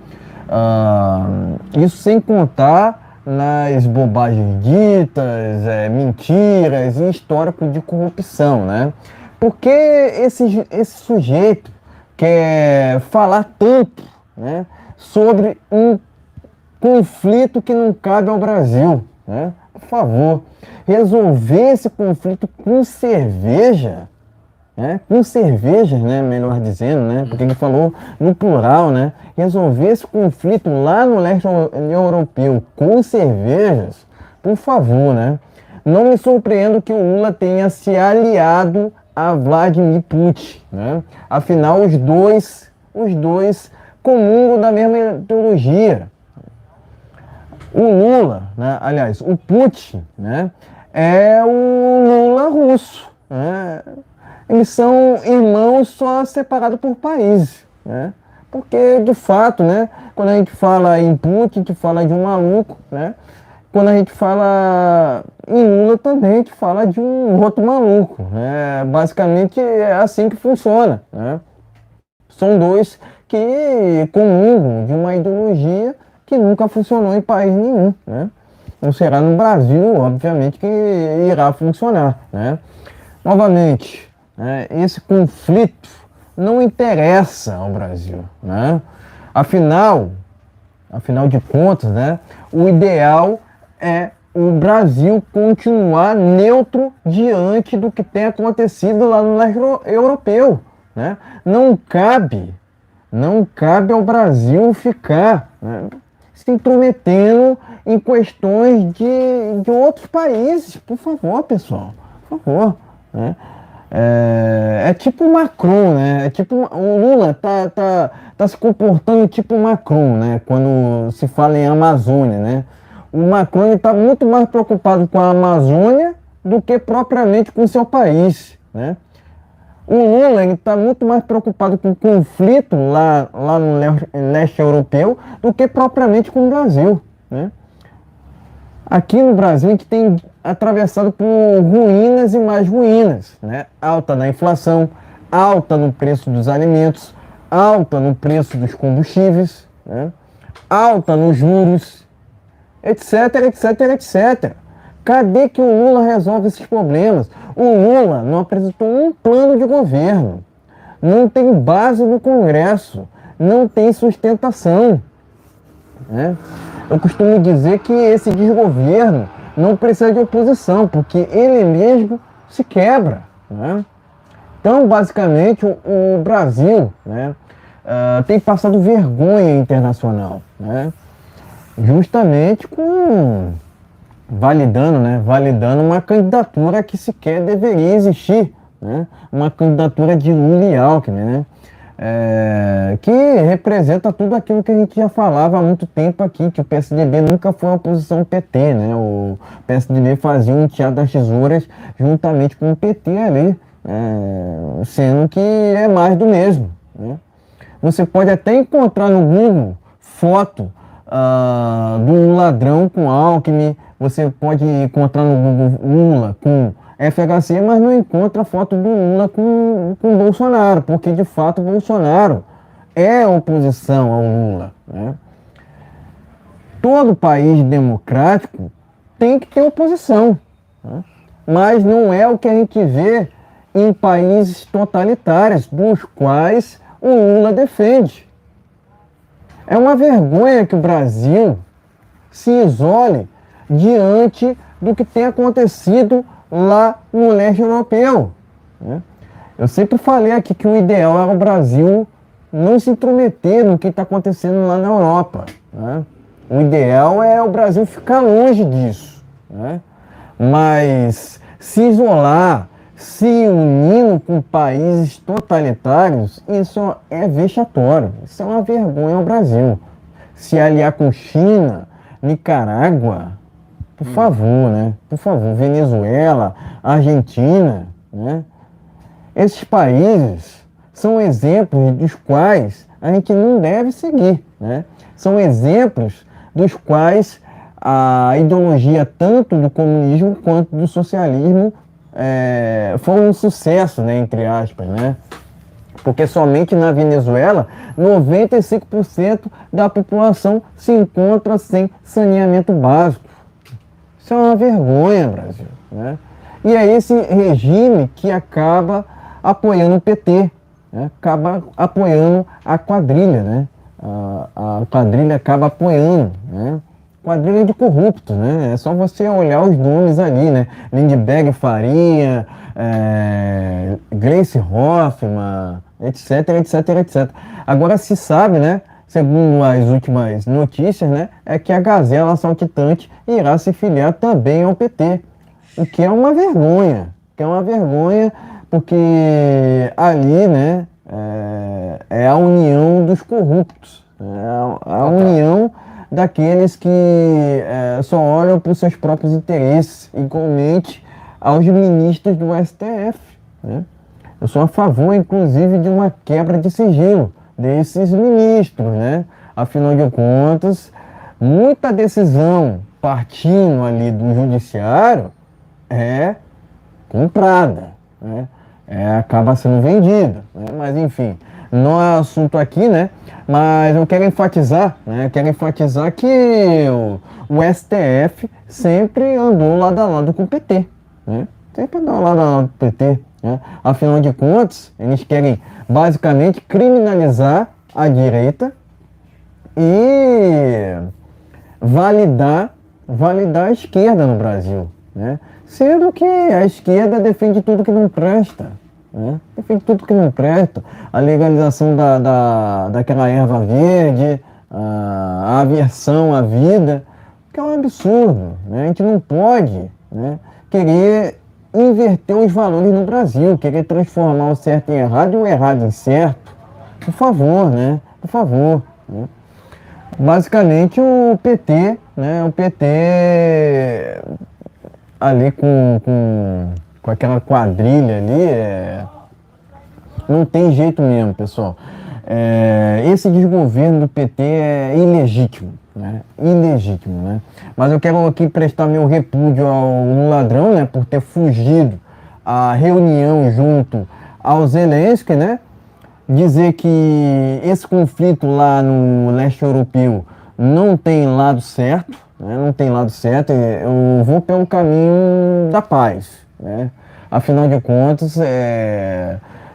Isso sem contar nas bobagens ditas, mentiras e histórico de corrupção, né? Porque esse sujeito quer falar tanto, né, sobre um conflito que não cabe ao Brasil, né? Por favor, resolver esse conflito com cerveja, né? Com cervejas, né? Melhor dizendo, né? Porque ele falou no plural, né? Resolver esse conflito lá no leste europeu com cervejas, por favor, né? Não me surpreendo que o Lula tenha se aliado a Vladimir Putin, né? Afinal, os dois comungam da mesma ideologia. O Lula, né? Aliás, o Putin, né, é o Lula russo, né? Eles são irmãos só separados por países, né? Porque, de fato, né, quando a gente fala em Putin, a gente fala de um maluco, né? Quando a gente fala em Lula também, a gente fala de um outro maluco, né? Basicamente é assim que funciona, né? São dois que comungam de uma ideologia que nunca funcionou em país nenhum, né? Não será no Brasil, obviamente, que irá funcionar, né? Novamente, né, esse conflito não interessa ao Brasil, né? Afinal, Afinal de contas, né, o ideal é o Brasil continuar neutro diante do que tem acontecido lá no leste europeu, né? Não cabe ao Brasil ficar, né, se intrometendo em questões de outros países. Por favor, pessoal, por favor, né? É tipo o Macron, né? É tipo o Lula tá se comportando tipo o Macron, né? Quando se fala em Amazônia, né? O Macron está muito mais preocupado com a Amazônia do que propriamente com o seu país, né? O Lula está muito mais preocupado com o conflito lá no leste europeu do que propriamente com o Brasil, né? Aqui no Brasil a gente tem atravessado por ruínas e mais ruínas, né? Alta na inflação, alta no preço dos alimentos, alta no preço dos combustíveis, né? Alta nos juros, etc, etc, etc. Cadê que o Lula resolve esses problemas? O Lula não apresentou um plano de governo, não tem base no Congresso, não tem sustentação, né? Eu costumo dizer que esse desgoverno não precisa de oposição, porque ele mesmo se quebra, né? Então, basicamente, o Brasil, né, tem passado vergonha internacional, né? Justamente validando uma candidatura que sequer deveria existir, né? Uma candidatura de Lula e Alckmin, né? Que representa tudo aquilo que a gente já falava há muito tempo aqui, que o PSDB nunca foi uma oposição ao PT, né? O PSDB fazia um teatro das tesouras juntamente com o PT ali, sendo que é mais do mesmo, né? Você pode até encontrar no Google foto de um ladrão com Alckmin, você pode encontrar no Google Lula com FHC, mas não encontra foto do Lula com Bolsonaro, porque de fato Bolsonaro é oposição ao Lula, né? Todo país democrático tem que ter oposição, né? Mas não é o que a gente vê em países totalitários, dos quais o Lula defende. É uma vergonha que o Brasil se isole diante do que tem acontecido lá no leste europeu, né? Eu sempre falei aqui que o ideal era o Brasil não se intrometer no que está acontecendo lá na Europa, né? O ideal é o Brasil ficar longe disso, né? Mas se isolar, se unindo com países totalitários, isso é vexatório, isso é uma vergonha ao Brasil. Se aliar com China, Nicarágua, por favor, né? Por favor, Venezuela, Argentina, né? Esses países são exemplos dos quais a gente não deve seguir, né? São exemplos dos quais a ideologia tanto do comunismo quanto do socialismo foi um sucesso, né? Entre aspas, né? Porque somente na Venezuela 95% da população se encontra sem saneamento básico. Isso é uma vergonha, Brasil, né? E é esse regime que acaba apoiando o PT, né? Acaba apoiando a quadrilha, né? A quadrilha acaba apoiando, né? Quadrilha de corruptos, né? É só você olhar os nomes ali, né? Lindbergh Faria, Gleice Hoffmann, etc, etc, etc. Agora se sabe, né? Segundo as últimas notícias, né, é que a Gazela Saltitante irá se filiar também ao PT, o que é uma vergonha, porque ali, né, é a união dos corruptos, é a união daqueles que só olham para os seus próprios interesses, igualmente aos ministros do STF, né? Eu sou a favor, inclusive, de uma quebra de sigilo desses ministros, né? Afinal de contas, muita decisão partindo ali do judiciário é comprada, né? Acaba sendo vendida, né? Mas enfim, não é assunto aqui, né? Mas eu quero enfatizar, né? Que o STF sempre andou lado a lado com o PT, né? Sempre andou lado a lado com o PT, né? Afinal de contas, eles querem basicamente criminalizar a direita e validar a esquerda no Brasil, né? Sendo que a esquerda defende tudo que não presta, né? Defende tudo que não presta. A legalização daquela erva verde, a aversão à vida, que é um absurdo, né? A gente não pode, né, querer inverter os valores no Brasil, querer transformar o certo em errado e o errado em certo. Por favor, né? Por favor, né? Basicamente o PT, né? O PT ali com aquela quadrilha ali, não tem jeito mesmo, pessoal. Esse desgoverno do PT é ilegítimo, né? Ilegítimo, né? Mas eu quero aqui prestar meu repúdio ao ladrão, né? Por ter fugido à reunião junto ao Zelensky, né? Dizer que esse conflito lá no leste europeu não tem lado certo, né? Não tem lado certo. Eu vou pelo caminho da paz, né? Afinal de contas,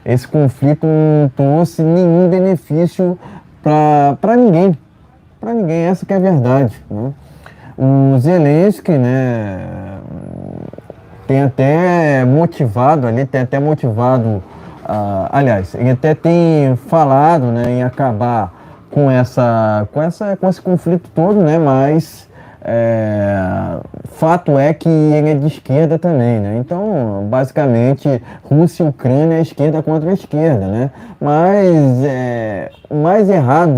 esse conflito não trouxe nenhum benefício para ninguém. Para ninguém, essa que é a verdade, né? O Zelensky, né, tem até motivado ali, aliás, ele até tem falado, né, em acabar com esse conflito todo, né, mas fato é que ele é de esquerda também, né? Então, basicamente, Rússia e Ucrânia é esquerda contra a esquerda, né? Mas o mais errado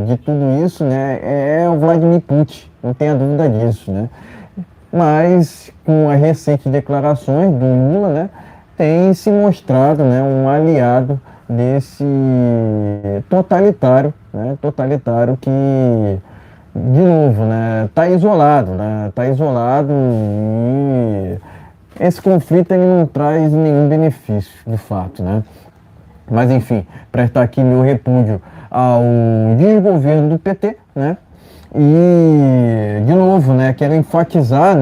de tudo isso, né, é o Vladimir Putin, não tenha dúvida disso, né? Mas, com as recentes declarações do Lula, né, tem se mostrado, né, um aliado desse totalitário, né? Totalitário que, de novo, né, tá isolado, né? Tá isolado e esse conflito ele não traz nenhum benefício, de fato, né? Mas, enfim, prestar aqui meu repúdio ao desgoverno do PT, né? E, de novo, né, quero enfatizar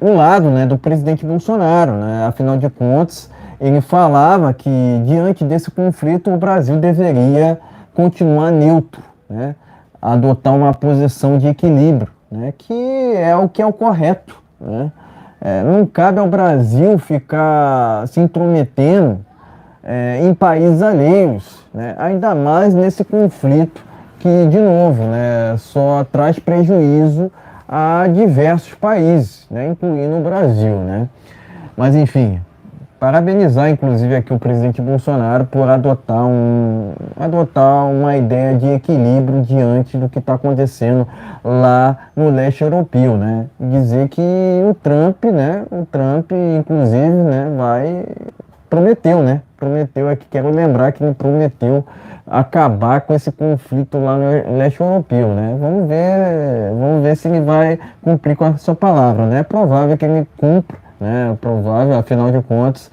o lado, né, do presidente Bolsonaro, né? Afinal de contas, ele falava que, diante desse conflito, o Brasil deveria continuar neutro, né? Adotar uma posição de equilíbrio, né? Que é o correto, né? Não cabe ao Brasil ficar se intrometendo em países alheios, né? Ainda mais nesse conflito que, de novo, né, só traz prejuízo a diversos países, né, incluindo o Brasil, né? Mas, enfim, parabenizar, inclusive, aqui o presidente Bolsonaro por adotar uma ideia de equilíbrio diante do que está acontecendo lá no leste europeu, né? Dizer que o Trump, inclusive, né, prometeu aqui, quero lembrar que ele prometeu acabar com esse conflito lá no leste europeu, né? Vamos ver se ele vai cumprir com a sua palavra, né? É provável que ele cumpra, né? É provável, afinal de contas,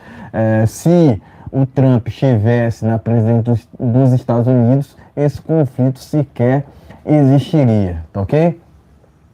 se o Trump estivesse na presidência dos Estados Unidos, esse conflito sequer existiria, tá ok?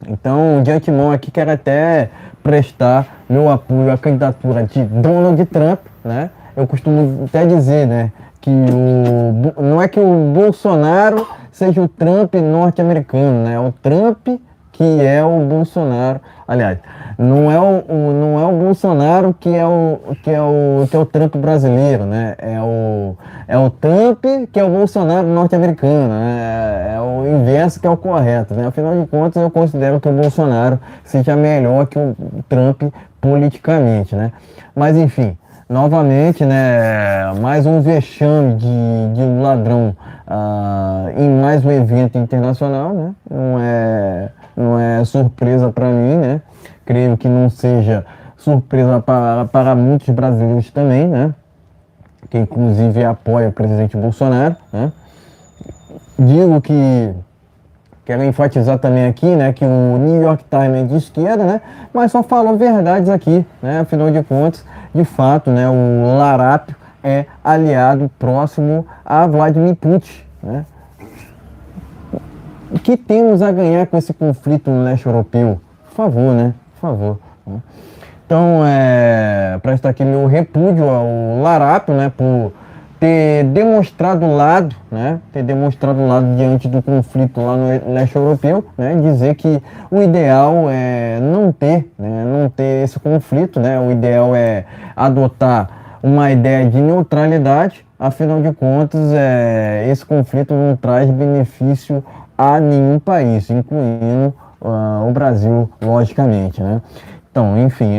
Então, de antemão aqui, quero até prestar meu apoio à candidatura de Donald Trump, né? Eu costumo até dizer, né, que não é que o Bolsonaro seja o Trump norte-americano, né? É o Trump que é o Bolsonaro. Aliás, não é o Bolsonaro que é o Trump brasileiro, né? É o Trump que é o Bolsonaro norte-americano, né? É o inverso que é o correto, né? Afinal de contas, eu considero que o Bolsonaro seja melhor que o Trump politicamente, né? Mas, enfim, novamente, né, mais um vexame de um ladrão em mais um evento internacional, né? Não é surpresa para mim, né? Creio que não seja surpresa para muitos brasileiros também, né? Que inclusive apoia o presidente Bolsonaro, né? Digo que quero enfatizar também aqui, né, que o New York Times é de esquerda, né, mas só falou verdades aqui, né, afinal de contas, de fato, né, o Larápio é aliado próximo a Vladimir Putin, né. O que temos a ganhar com esse conflito no leste europeu? Por favor, né, por favor. Então, presta aqui meu repúdio ao Larápio, né, ter demonstrado lado, né, ter demonstrado lado diante do conflito lá no leste europeu, né, dizer que o ideal é não ter, né, não ter esse conflito, né, o ideal é adotar uma ideia de neutralidade, afinal de contas, esse conflito não traz benefício a nenhum país, incluindo o Brasil, logicamente, né. Então, enfim,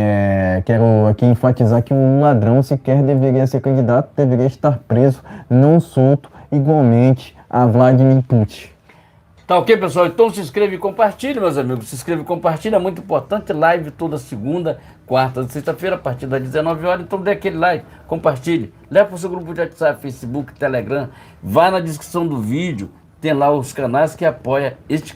quero aqui enfatizar que um ladrão sequer deveria ser candidato, deveria estar preso, não solto, igualmente a Vladimir Putin. Tá ok, pessoal? Então se inscreve e compartilha, meus amigos. Se inscreve e compartilha, é muito importante. Live toda segunda, quarta e sexta-feira, a partir das 19 horas. Então dê aquele like, compartilhe. Leva para o seu grupo de WhatsApp, Facebook, Telegram. Vai na descrição do vídeo, tem lá os canais que apoiam esse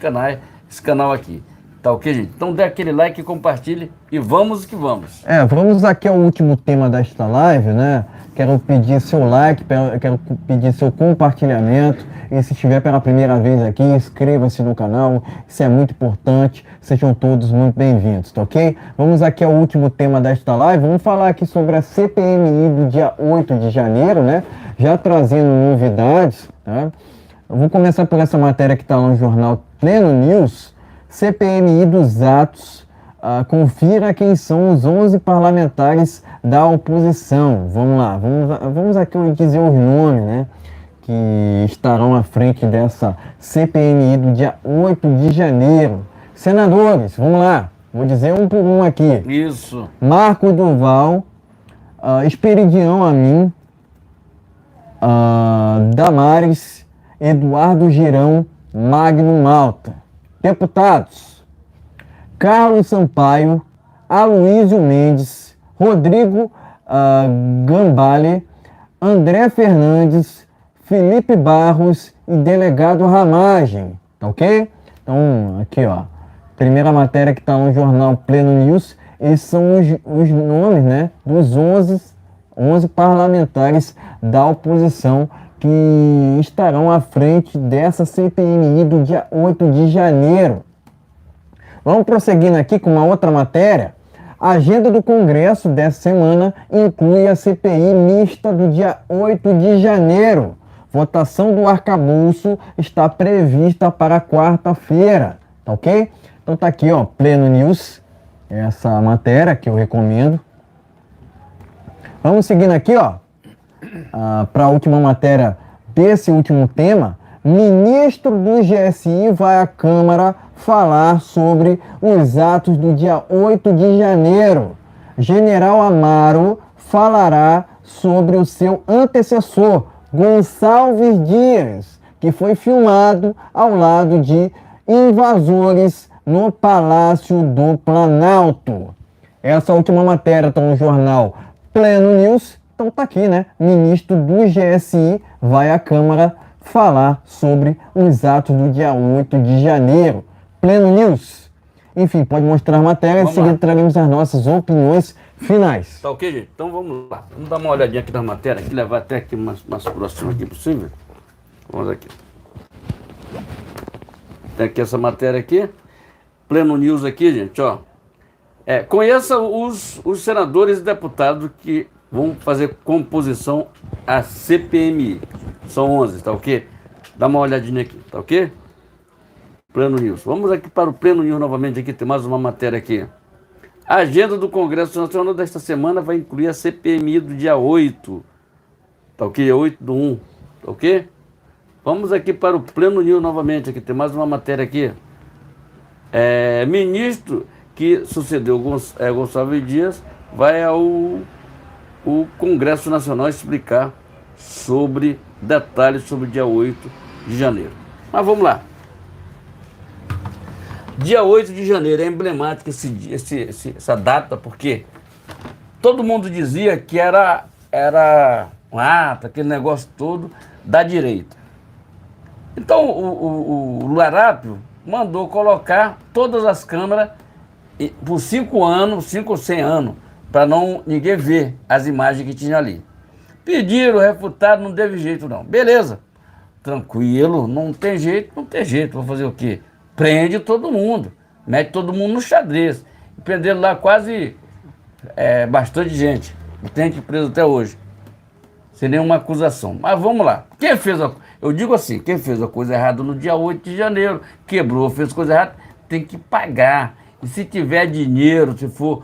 canal aqui. Tá ok, gente? Então dê aquele like, compartilhe e vamos que vamos. Vamos aqui ao último tema desta live, né? Quero pedir seu like, quero pedir seu compartilhamento. E se estiver pela primeira vez aqui, inscreva-se no canal. Isso é muito importante. Sejam todos muito bem-vindos, tá ok? Vamos aqui ao último tema desta live. Vamos falar aqui sobre a CPMI do dia 8 de janeiro, né? Já trazendo novidades, tá? Eu vou começar por essa matéria que está lá no jornal Pleno News. CPMI dos atos, confira quem são os 11 parlamentares da oposição. Vamos lá, vamos aqui dizer os nomes, né, que estarão à frente dessa CPMI do dia 8 de janeiro. Senadores, vamos lá, vou dizer um por um aqui. Isso. Marco Duval, Esperidião Amin, Damares, Eduardo Girão, Magno Malta. Deputados: Carlos Sampaio, Aloysio Mendes, Rodrigo Gambale, André Fernandes, Felipe Barros e delegado Ramagem, tá ok? Então, aqui ó, primeira matéria que está no jornal Pleno News, esses são os nomes, né, dos 11 parlamentares da oposição que estarão à frente dessa CPMI do dia 8 de janeiro. Vamos prosseguindo aqui com uma outra matéria. A agenda do Congresso dessa semana inclui a CPI mista do dia 8 de janeiro. Votação do arcabouço está prevista para quarta-feira, tá ok? Então tá aqui, ó, Pleno News, essa matéria que eu recomendo. Vamos seguindo aqui, ó. Para a última matéria desse último tema, ministro do GSI vai à Câmara falar sobre os atos do dia 8 de janeiro. General Amaro falará sobre o seu antecessor, Gonçalves Dias, que foi filmado ao lado de invasores no Palácio do Planalto. Essa última matéria está no jornal Pleno News. Então tá aqui, né? Ministro do GSI vai à Câmara falar sobre os atos do dia 8 de janeiro. Pleno News. Enfim, pode mostrar a matéria e em seguida traremos as nossas opiniões finais. Tá ok, gente? Então vamos lá. Vamos dar uma olhadinha aqui na matéria, aqui, levar até aqui mais próximo aqui possível. Vamos aqui. Tem aqui essa matéria aqui. Pleno News aqui, gente, ó. Conheça os senadores e deputados que vão fazer composição à CPMI. São 11, tá ok? Dá uma olhadinha aqui, tá ok? Pleno News. Vamos aqui para o Pleno News novamente, aqui tem mais uma matéria aqui. A agenda do Congresso Nacional desta semana vai incluir a CPMI do dia 8. Tá ok? 8/1, tá ok? Vamos aqui para o Pleno News novamente, aqui tem mais uma matéria aqui. Ministro que sucedeu Gonçalves Dias vai ao Congresso Nacional explicar sobre detalhes sobre o dia 8 de janeiro. Mas vamos lá. Dia 8 de janeiro é emblemática essa data, porque todo mundo dizia que era um ato, aquele negócio todo da direita. Então o Larápio mandou colocar todas as câmaras por 5 anos, 5 ou 100 anos, para ninguém ver as imagens que tinha ali. Pediram, refutaram, não teve jeito não. Beleza, tranquilo, não tem jeito, vou fazer o quê? Prende todo mundo, mete todo mundo no xadrez. Prenderam lá quase bastante gente, tem que preso até hoje. sem nenhuma acusação. Mas vamos lá. Eu digo assim, quem fez a coisa errada no dia 8 de janeiro, quebrou, fez coisa errada, tem que pagar. E se tiver dinheiro, se for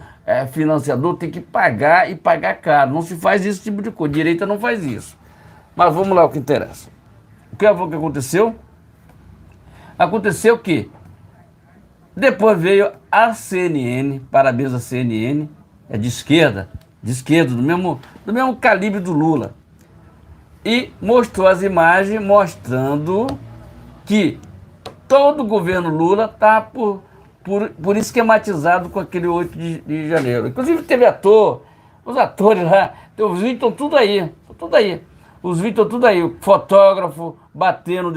financiador, tem que pagar e pagar caro. Não se faz esse tipo de coisa. Direita não faz isso. Mas vamos lá o que interessa. O que aconteceu? Aconteceu que depois veio a CNN, parabéns à CNN, é de esquerda, do mesmo calibre do Lula. E mostrou as imagens mostrando que todo o governo Lula está por esquematizado com aquele 8 de janeiro. Inclusive teve os atores lá, os vídeos estão tudo aí. Os vídeos estão tudo aí. O fotógrafo batendo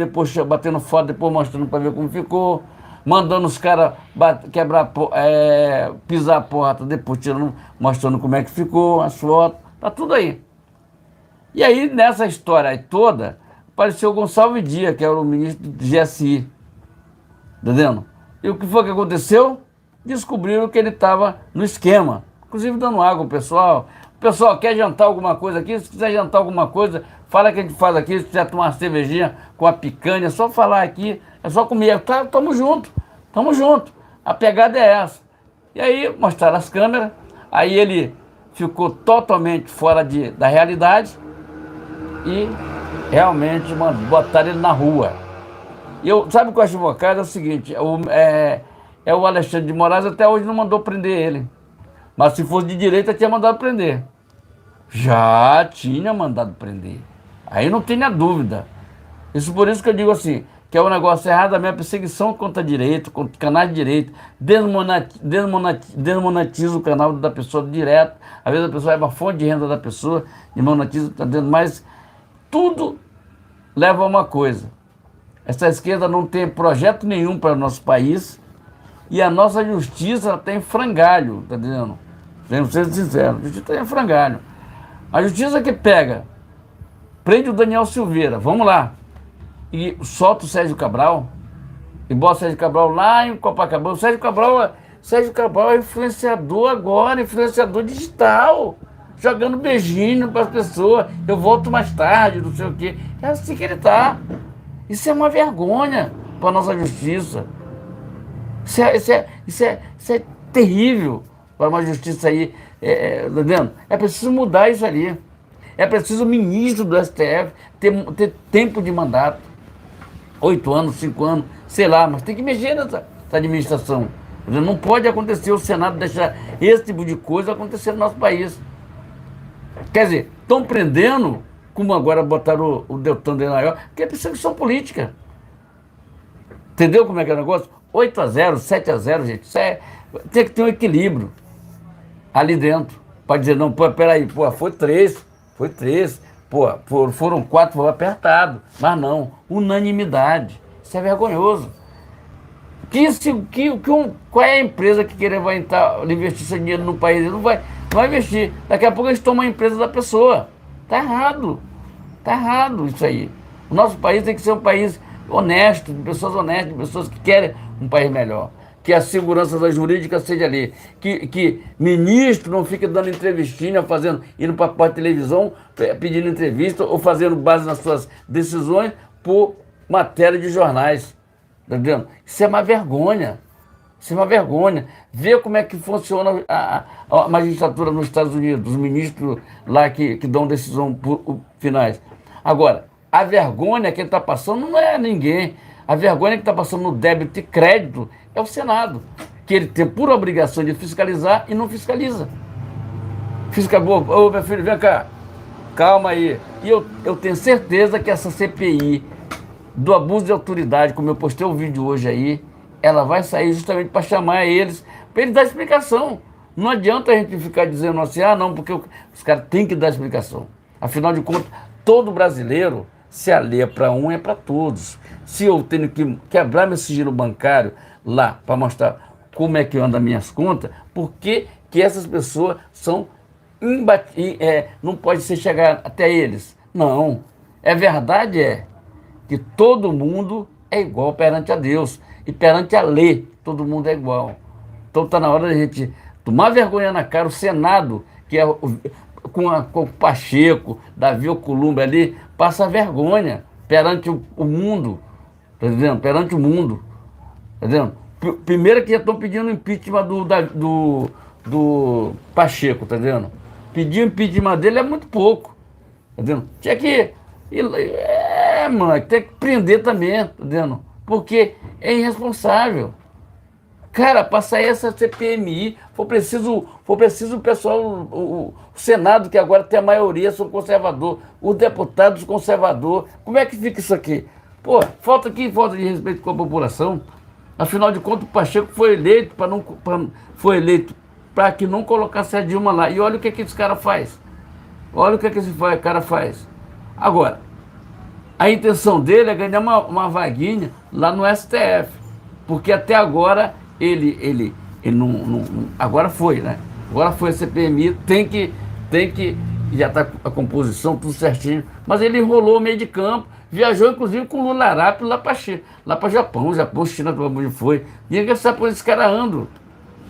foto, depois mostrando para ver como ficou. Mandando os caras pisar a porta, depois mostrando como é que ficou, as fotos. Tá tudo aí. E aí, nessa história aí toda, apareceu o Gonçalves Dias, que era o ministro do GSI. Entendendo? E o que foi que aconteceu? Descobriram que ele estava no esquema. Inclusive dando água ao pessoal. Pessoal, quer jantar alguma coisa aqui? Se quiser jantar alguma coisa, fala que a gente faz aqui. Se quiser tomar uma cervejinha com a picanha, é só falar aqui. É só comer. Tá, tamo junto. A pegada é essa. E aí mostraram as câmeras. Aí ele ficou totalmente fora da realidade. E realmente botaram ele na rua. Sabe o que eu acho invocado? É o seguinte, o Alexandre de Moraes até hoje não mandou prender ele. Mas se fosse de direita, tinha mandado prender. Já tinha mandado prender. Aí não tenha dúvida. Por isso que eu digo assim, que é um negócio errado, a minha perseguição contra a direita, contra canais de direita, desmonetiza o canal da pessoa direto. Às vezes a pessoa é uma fonte de renda da pessoa, desmonetiza, mas tudo leva a uma coisa. Essa esquerda não tem projeto nenhum para o nosso país e a nossa justiça está em frangalho, tá entendendo? Vamos ser sinceros, a justiça está em frangalho. A justiça que prende o Daniel Silveira, vamos lá, e solta o Sérgio Cabral, e bota o Sérgio Cabral lá em Copacabana. O Sérgio Cabral é influenciador agora, influenciador digital, jogando beijinho para as pessoas, eu volto mais tarde, não sei o quê. É assim que ele está. Isso é uma vergonha para a nossa justiça. Isso é terrível para uma justiça aí. Tá vendo? É preciso mudar isso ali. É preciso o ministro do STF ter tempo de mandato. 8 anos, 5 anos, sei lá, mas tem que mexer nessa administração. Não pode acontecer o Senado deixar esse tipo de coisa acontecer no nosso país. Quer dizer, estão prendendo, como agora botaram o Deltan Dallagnol, que é perseguição política. Entendeu como é que é o negócio? 8-0, 7-0, gente. Tem que ter um equilíbrio ali dentro. Pode dizer, não, peraí, foi 3. Foram 4, foi apertado. Mas não, unanimidade. Isso é vergonhoso. Qual é a empresa que vai investir seu dinheiro no país? Ele não vai investir. Daqui a pouco eles tomam a empresa da pessoa. Tá errado isso aí. O nosso país tem que ser um país honesto, de pessoas honestas, de pessoas que querem um país melhor. Que a segurança da jurídica seja ali. Que ministro não fique dando entrevistinha, indo para a televisão, pedindo entrevista ou fazendo base nas suas decisões por matéria de jornais. Tá vendo? Isso é uma vergonha. Ver como é que funciona a magistratura nos Estados Unidos, os ministros lá que dão decisão finais. Agora, a vergonha que ele está passando não é ninguém. A vergonha que está passando no débito e crédito é o Senado, que ele tem por obrigação de fiscalizar e não fiscaliza. Ô, meu filho, vem cá, calma aí. E eu tenho certeza que essa CPI do abuso de autoridade, como eu postei o vídeo hoje aí, ela vai sair justamente para chamar eles, para eles dar explicação. Não adianta a gente ficar dizendo assim, não, porque os caras têm que dar explicação. Afinal de contas, todo brasileiro, se a lei é para um, é para todos. Se eu tenho que quebrar meu sigilo bancário lá para mostrar como é que eu ando as minhas contas, por que essas pessoas são não pode ser chegar até eles? Não. Verdade que todo mundo é igual perante a Deus. E perante a lei, todo mundo é igual. Então está na hora da gente tomar vergonha na cara. O Senado, que com o Pacheco, Davi Alcolumbre ali, passa vergonha perante o mundo, tá entendendo? Perante o mundo, tá entendendo? Primeiro que já estão pedindo impeachment do Pacheco, tá entendendo? Pedir o impeachment dele é muito pouco, tá entendendo? Tinha que... mano, tem que prender também, tá entendendo? Porque é irresponsável. Cara, para sair essa CPMI, for preciso o pessoal, o Senado, que agora tem a maioria, são conservador, os deputados conservador. Como é que fica isso aqui? Pô, falta de respeito com a população. Afinal de contas, o Pacheco foi eleito para que não colocasse a Dilma lá. E olha o que esse cara faz. Olha o que esse cara faz. Agora, a intenção dele é ganhar uma vaguinha lá no STF. Porque até agora ele não. Agora foi, né? Agora foi a CPMI, tem que. Já está a composição, tudo certinho. Mas ele enrolou o meio de campo, viajou inclusive com o Lula Arápio lá para Japão, China, onde foi. Ninguém sabe por esse cara anda.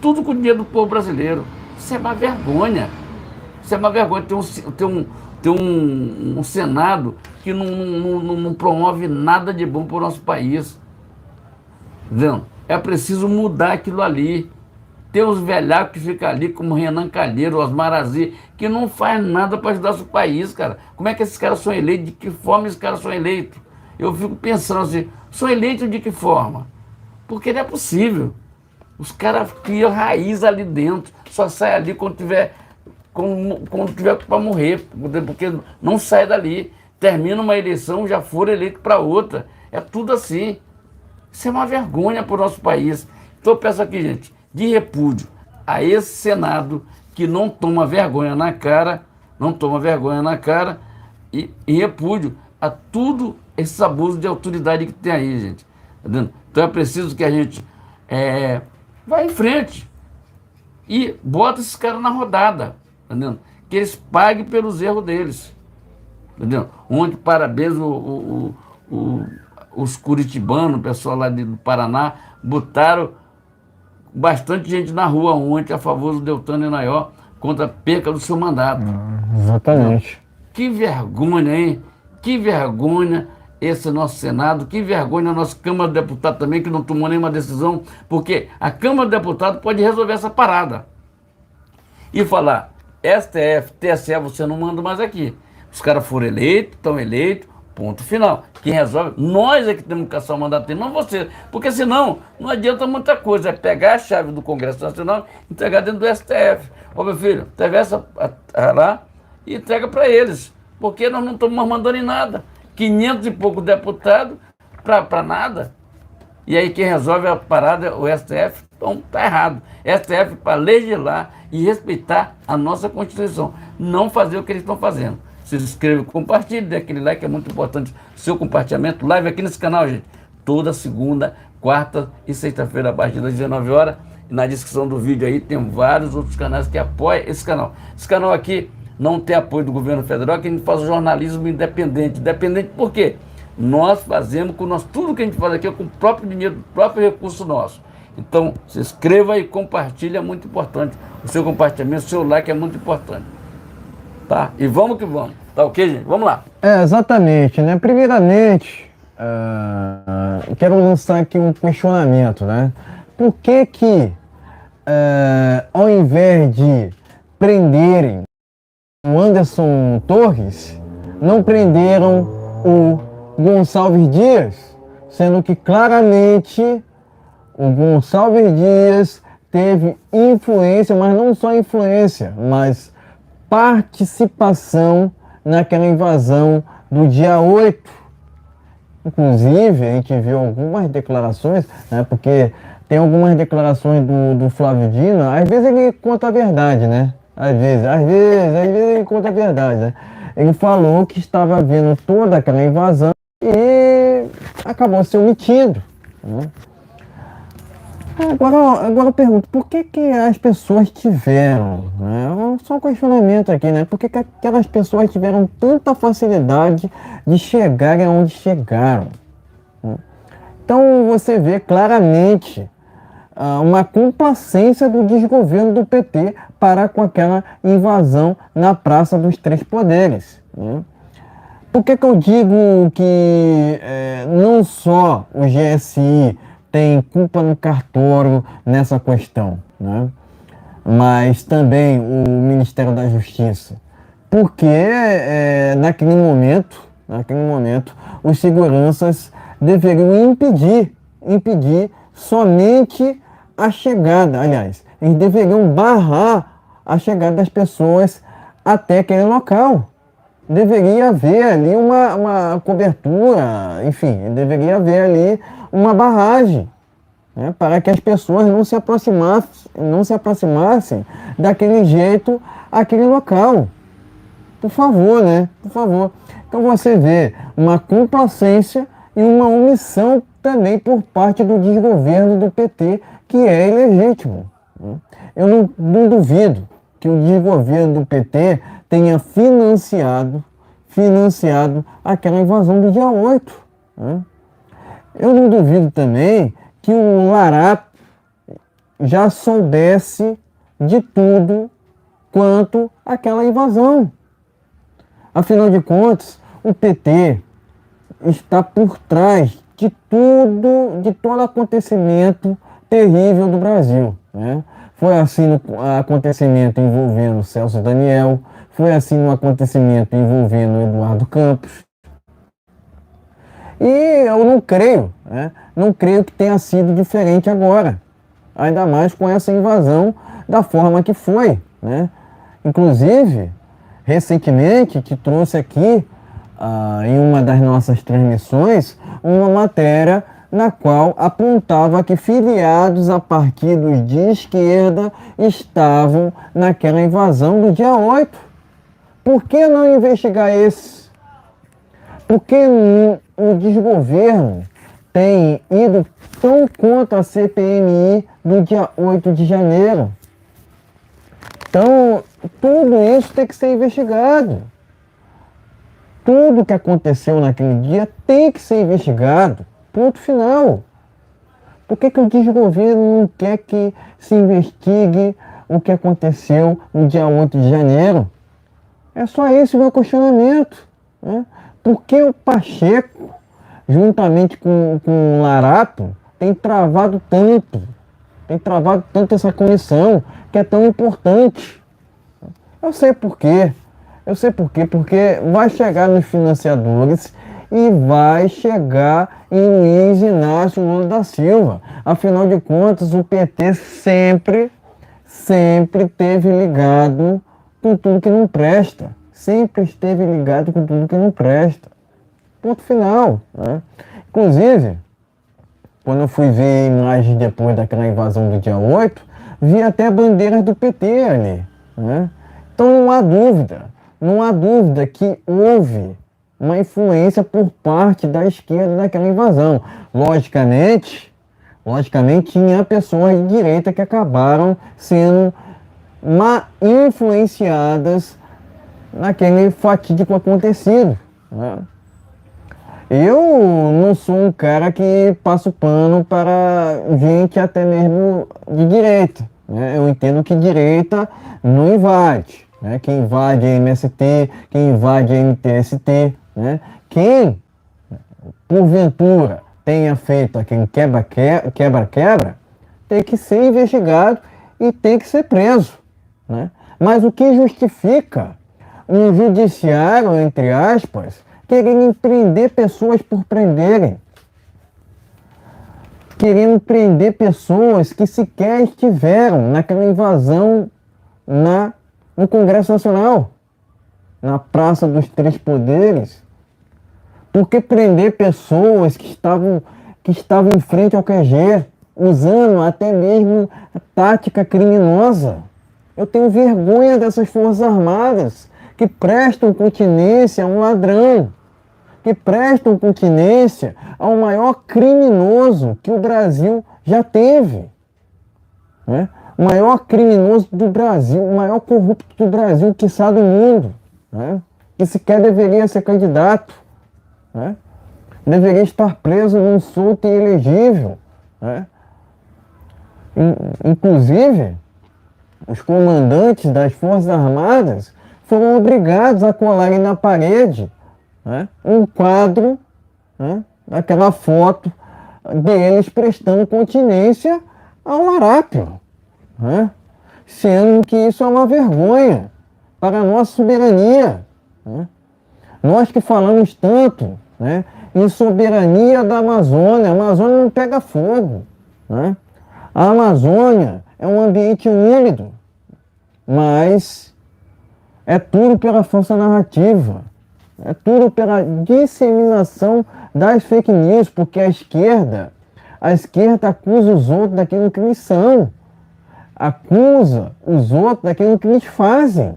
Tudo com o dinheiro do povo brasileiro. Isso é uma vergonha. Isso é uma vergonha. Tem um Senado que não promove nada de bom para o nosso país. Entendeu? É preciso mudar aquilo ali. Tem os velhacos que ficam ali, como Renan Calheiro, Osmar Aziz, que não faz nada para ajudar o país, cara. Como é que esses caras são eleitos? De que forma esses caras são eleitos? Eu fico pensando assim, são eleitos de que forma? Porque não é possível. Os caras criam raiz ali dentro, só sai ali quando tiver para morrer, porque não sai dali. Termina uma eleição, já foram eleitos para outra. É tudo assim. Isso é uma vergonha para o nosso país. Então eu peço aqui, gente, de repúdio a esse Senado que não toma vergonha na cara, e repúdio a tudo esses abusos de autoridade que tem aí, gente. Tá vendo? Então é preciso que a gente vá em frente e bota esses caras na rodada, tá vendo? Que eles paguem pelos erros deles. Entendeu? Onde, parabéns, os curitibanos, o pessoal lá do Paraná, botaram bastante gente na rua ontem a favor do Deltan Dallagnol contra a perca do seu mandato. Exatamente. Que vergonha, hein? Que vergonha esse nosso Senado, que vergonha a nossa Câmara de Deputados também, que não tomou nenhuma decisão, porque a Câmara de Deputados pode resolver essa parada e falar, STF, TSE, você não manda mais aqui. Os caras foram eleitos, estão eleitos, ponto final. Quem resolve, nós é que temos que caçar o mandato dele, não você. Porque senão, não adianta muita coisa. É pegar a chave do Congresso Nacional e entregar dentro do STF. Ô meu filho, pega essa lá e entrega para eles. Porque nós não estamos mais mandando em nada. 500 e poucos deputados para nada. E aí quem resolve a parada é o STF. Então tá errado. STF para legislar e respeitar a nossa Constituição. Não fazer o que eles estão fazendo. Se inscreva, compartilhe, dê aquele like, é muito importante. Seu compartilhamento, live aqui nesse canal, gente. Toda segunda, quarta e sexta-feira, a partir das 19 horas. E na descrição do vídeo aí tem vários outros canais que apoiam esse canal. Esse canal aqui não tem apoio do governo federal, que a gente faz jornalismo independente. Independente por quê? Nós fazemos com tudo que a gente faz aqui é com o próprio dinheiro, o próprio recurso nosso. Então, se inscreva e compartilhe, é muito importante. O seu compartilhamento, o seu like é muito importante. Tá? E vamos que vamos. Tá ok, gente? Vamos lá. Exatamente, né? Primeiramente, quero lançar aqui um questionamento, né? Por que ao invés de prenderem o Anderson Torres, não prenderam o Gonçalves Dias, sendo que claramente o Gonçalves Dias teve influência, mas não só influência, mas participação naquela invasão do dia 8. Inclusive, a gente viu algumas declarações, né, porque tem algumas declarações do Flávio Dino, às vezes ele conta a verdade, né? Às vezes ele conta a verdade, né? Ele falou que estava vendo toda aquela invasão e acabou se omitindo, né? Agora eu pergunto, por que as pessoas tiveram, né? Só um questionamento aqui, né? Por que aquelas pessoas tiveram tanta facilidade de chegarem aonde chegaram, né? Então você vê claramente uma complacência do desgoverno do PT para com aquela invasão na Praça dos Três Poderes, né? Por que eu digo que não só o GSI tem culpa no cartório nessa questão, né? Mas também o Ministério da Justiça? Porque naquele momento, os seguranças deveriam impedir somente a chegada, aliás, eles deveriam barrar a chegada das pessoas até aquele local. Deveria haver ali uma cobertura, enfim, deveria haver ali uma barragem, né, para que as pessoas não se aproximassem daquele jeito àquele local. Por favor, né? Por favor. Então você vê uma complacência e uma omissão também por parte do desgoverno do PT, que é ilegítimo, né? Eu não duvido que o desgoverno do PT tenha financiado aquela invasão do dia 8, né? Eu não duvido também que o Larato já soubesse de tudo quanto àquela invasão. Afinal de contas, o PT está por trás de todo acontecimento terrível do Brasil, né? Foi assim no acontecimento envolvendo Celso Daniel, foi assim no acontecimento envolvendo Eduardo Campos. E eu não creio, né? Não creio que tenha sido diferente agora, ainda mais com essa invasão da forma que foi, né? Inclusive, recentemente, que trouxe aqui em uma das nossas transmissões uma matéria na qual apontava que filiados a partidos de esquerda estavam naquela invasão do dia 8. Por que não investigar esses? Por que o desgoverno tem ido tão contra a CPMI do dia 8 de janeiro? Então, tudo isso tem que ser investigado. Tudo que aconteceu naquele dia tem que ser investigado. Ponto final. Por que o desgoverno não quer que se investigue o que aconteceu no dia 8 de janeiro? É só esse o meu questionamento, né? Por que o Pacheco, juntamente com o Larato, tem travado tanto essa comissão que é tão importante? Eu sei por quê. Porque vai chegar nos financiadores e vai chegar em Luiz Inácio Lula da Silva. Afinal de contas, o PT sempre esteve ligado com tudo que não presta. Sempre esteve ligado com tudo que não presta. Ponto final, né? Inclusive, quando eu fui ver imagens depois daquela invasão do dia 8, vi até bandeiras do PT ali, né? Então não há dúvida que houve uma influência por parte da esquerda naquela invasão. Logicamente tinha pessoas de direita que acabaram sendo influenciadas naquele fatídico acontecido, né? Eu não sou um cara que passo pano para gente até mesmo de direita, né? Eu entendo que direita não invade, né? Quem invade é MST, quem invade é MTST, né? Quem, porventura, tenha feito aquele quebra-quebra, tem que ser investigado e tem que ser preso, né? Mas o que justifica um judiciário, entre aspas, querendo prender pessoas por prenderem, querendo prender pessoas que sequer estiveram naquela invasão no Congresso Nacional, na Praça dos Três Poderes? Por que prender pessoas que estavam em frente ao QG, usando até mesmo tática criminosa? Eu tenho vergonha dessas Forças Armadas que prestam continência a um ladrão, que prestam continência ao maior criminoso que o Brasil já teve, né? O maior criminoso do Brasil, o maior corrupto do Brasil, quiçá do mundo, né? Que sequer deveria ser candidato, né? Deveria estar preso num solto e elegível, né? Inclusive, os comandantes das Forças Armadas foram obrigados a colarem na parede, né, um quadro, né, daquela foto deles prestando continência ao Larápio, né, sendo que isso é uma vergonha para a nossa soberania, né. Nós que falamos tanto, né, em soberania da Amazônia, a Amazônia não pega fogo, né? A Amazônia é um ambiente úmido, mas é tudo pela força narrativa, é tudo pela disseminação das fake news, porque a esquerda acusa os outros daquilo que eles são, acusa os outros daquilo que eles fazem.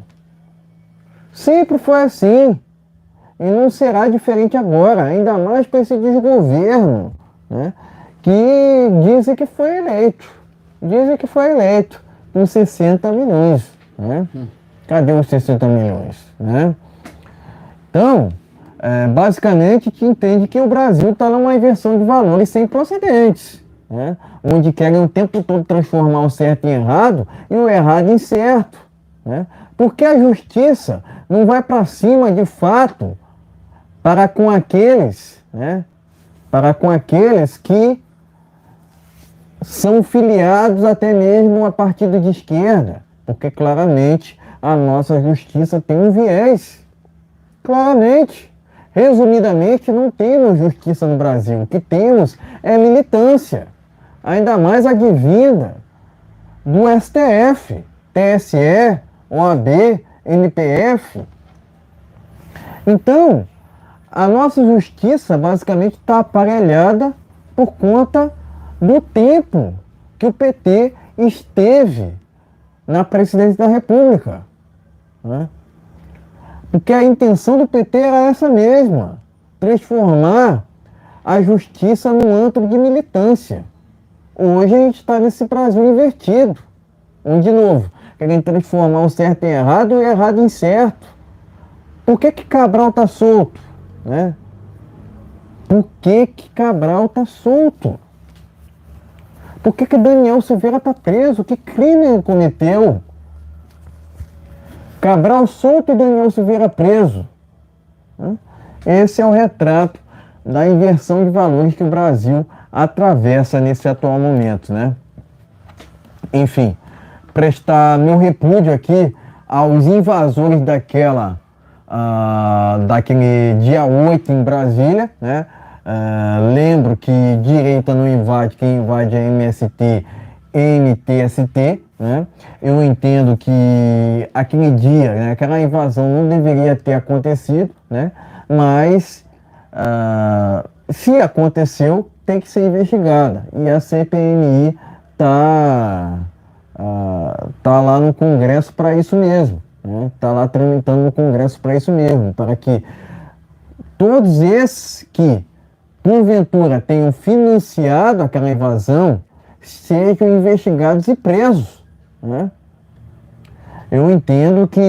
Sempre foi assim. E não será diferente agora, ainda mais com esse desgoverno, né, que dizem que foi eleito. Dizem que foi eleito com 60 milhões. Né? Cadê os 60 milhões? Né? Então, basicamente, que entende que o Brasil está numa inversão de valores sem precedentes, né? Onde querem o tempo todo transformar o certo em errado e o errado em certo. Né? Porque a justiça não vai para cima de fato para com aqueles, né, para com aqueles que são filiados até mesmo a partido de esquerda, porque claramente a nossa justiça tem um viés. Claramente, resumidamente, não temos justiça no Brasil. O que temos é militância, ainda mais advinda do STF, TSE, OAB, MPF. Então, a nossa justiça basicamente está aparelhada por conta do tempo que o PT esteve na presidência da República. Né? Porque a intenção do PT era essa mesma, transformar a justiça num antro de militância. Hoje a gente está nesse Brasil invertido, onde, de novo, querem transformar o certo em errado e o errado em certo. Por que Cabral está solto? Né? Por que Cabral está solto? Por que Daniel Silveira está preso? Que crime ele cometeu? Cabral solto e Daniel Silveira preso. Né? Esse é o retrato da inversão de valores que o Brasil atravessa nesse atual momento. Né? Enfim, prestar meu repúdio aqui aos invasores daquele dia 8 em Brasília, né? Lembro que direita não invade, quem invade é MST, MTST, né? Eu entendo que aquele dia, né, aquela invasão não deveria ter acontecido, né? Mas se aconteceu, tem que ser investigada. E a CPMI tá lá no Congresso para isso mesmo. Está lá tramitando no Congresso para isso mesmo, para que todos esses que, porventura, tenham financiado aquela invasão sejam investigados e presos. Né? Eu entendo que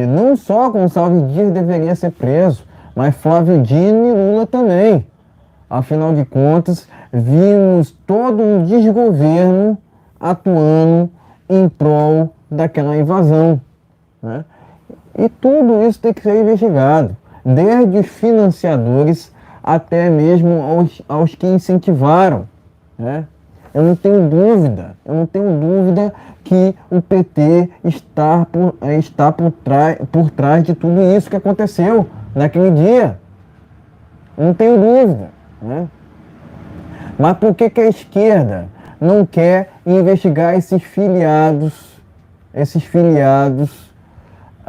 não só Gonçalves Dias deveria ser preso, mas Flávio Dino e Lula também. Afinal de contas, vimos todo um desgoverno atuando em prol daquela invasão. Né? E tudo isso tem que ser investigado, desde os financiadores até mesmo aos que incentivaram. Né? Eu não tenho dúvida que o PT está por trás de tudo isso que aconteceu naquele dia. Não tenho dúvida. Né? Mas por que a esquerda não quer investigar esses filiados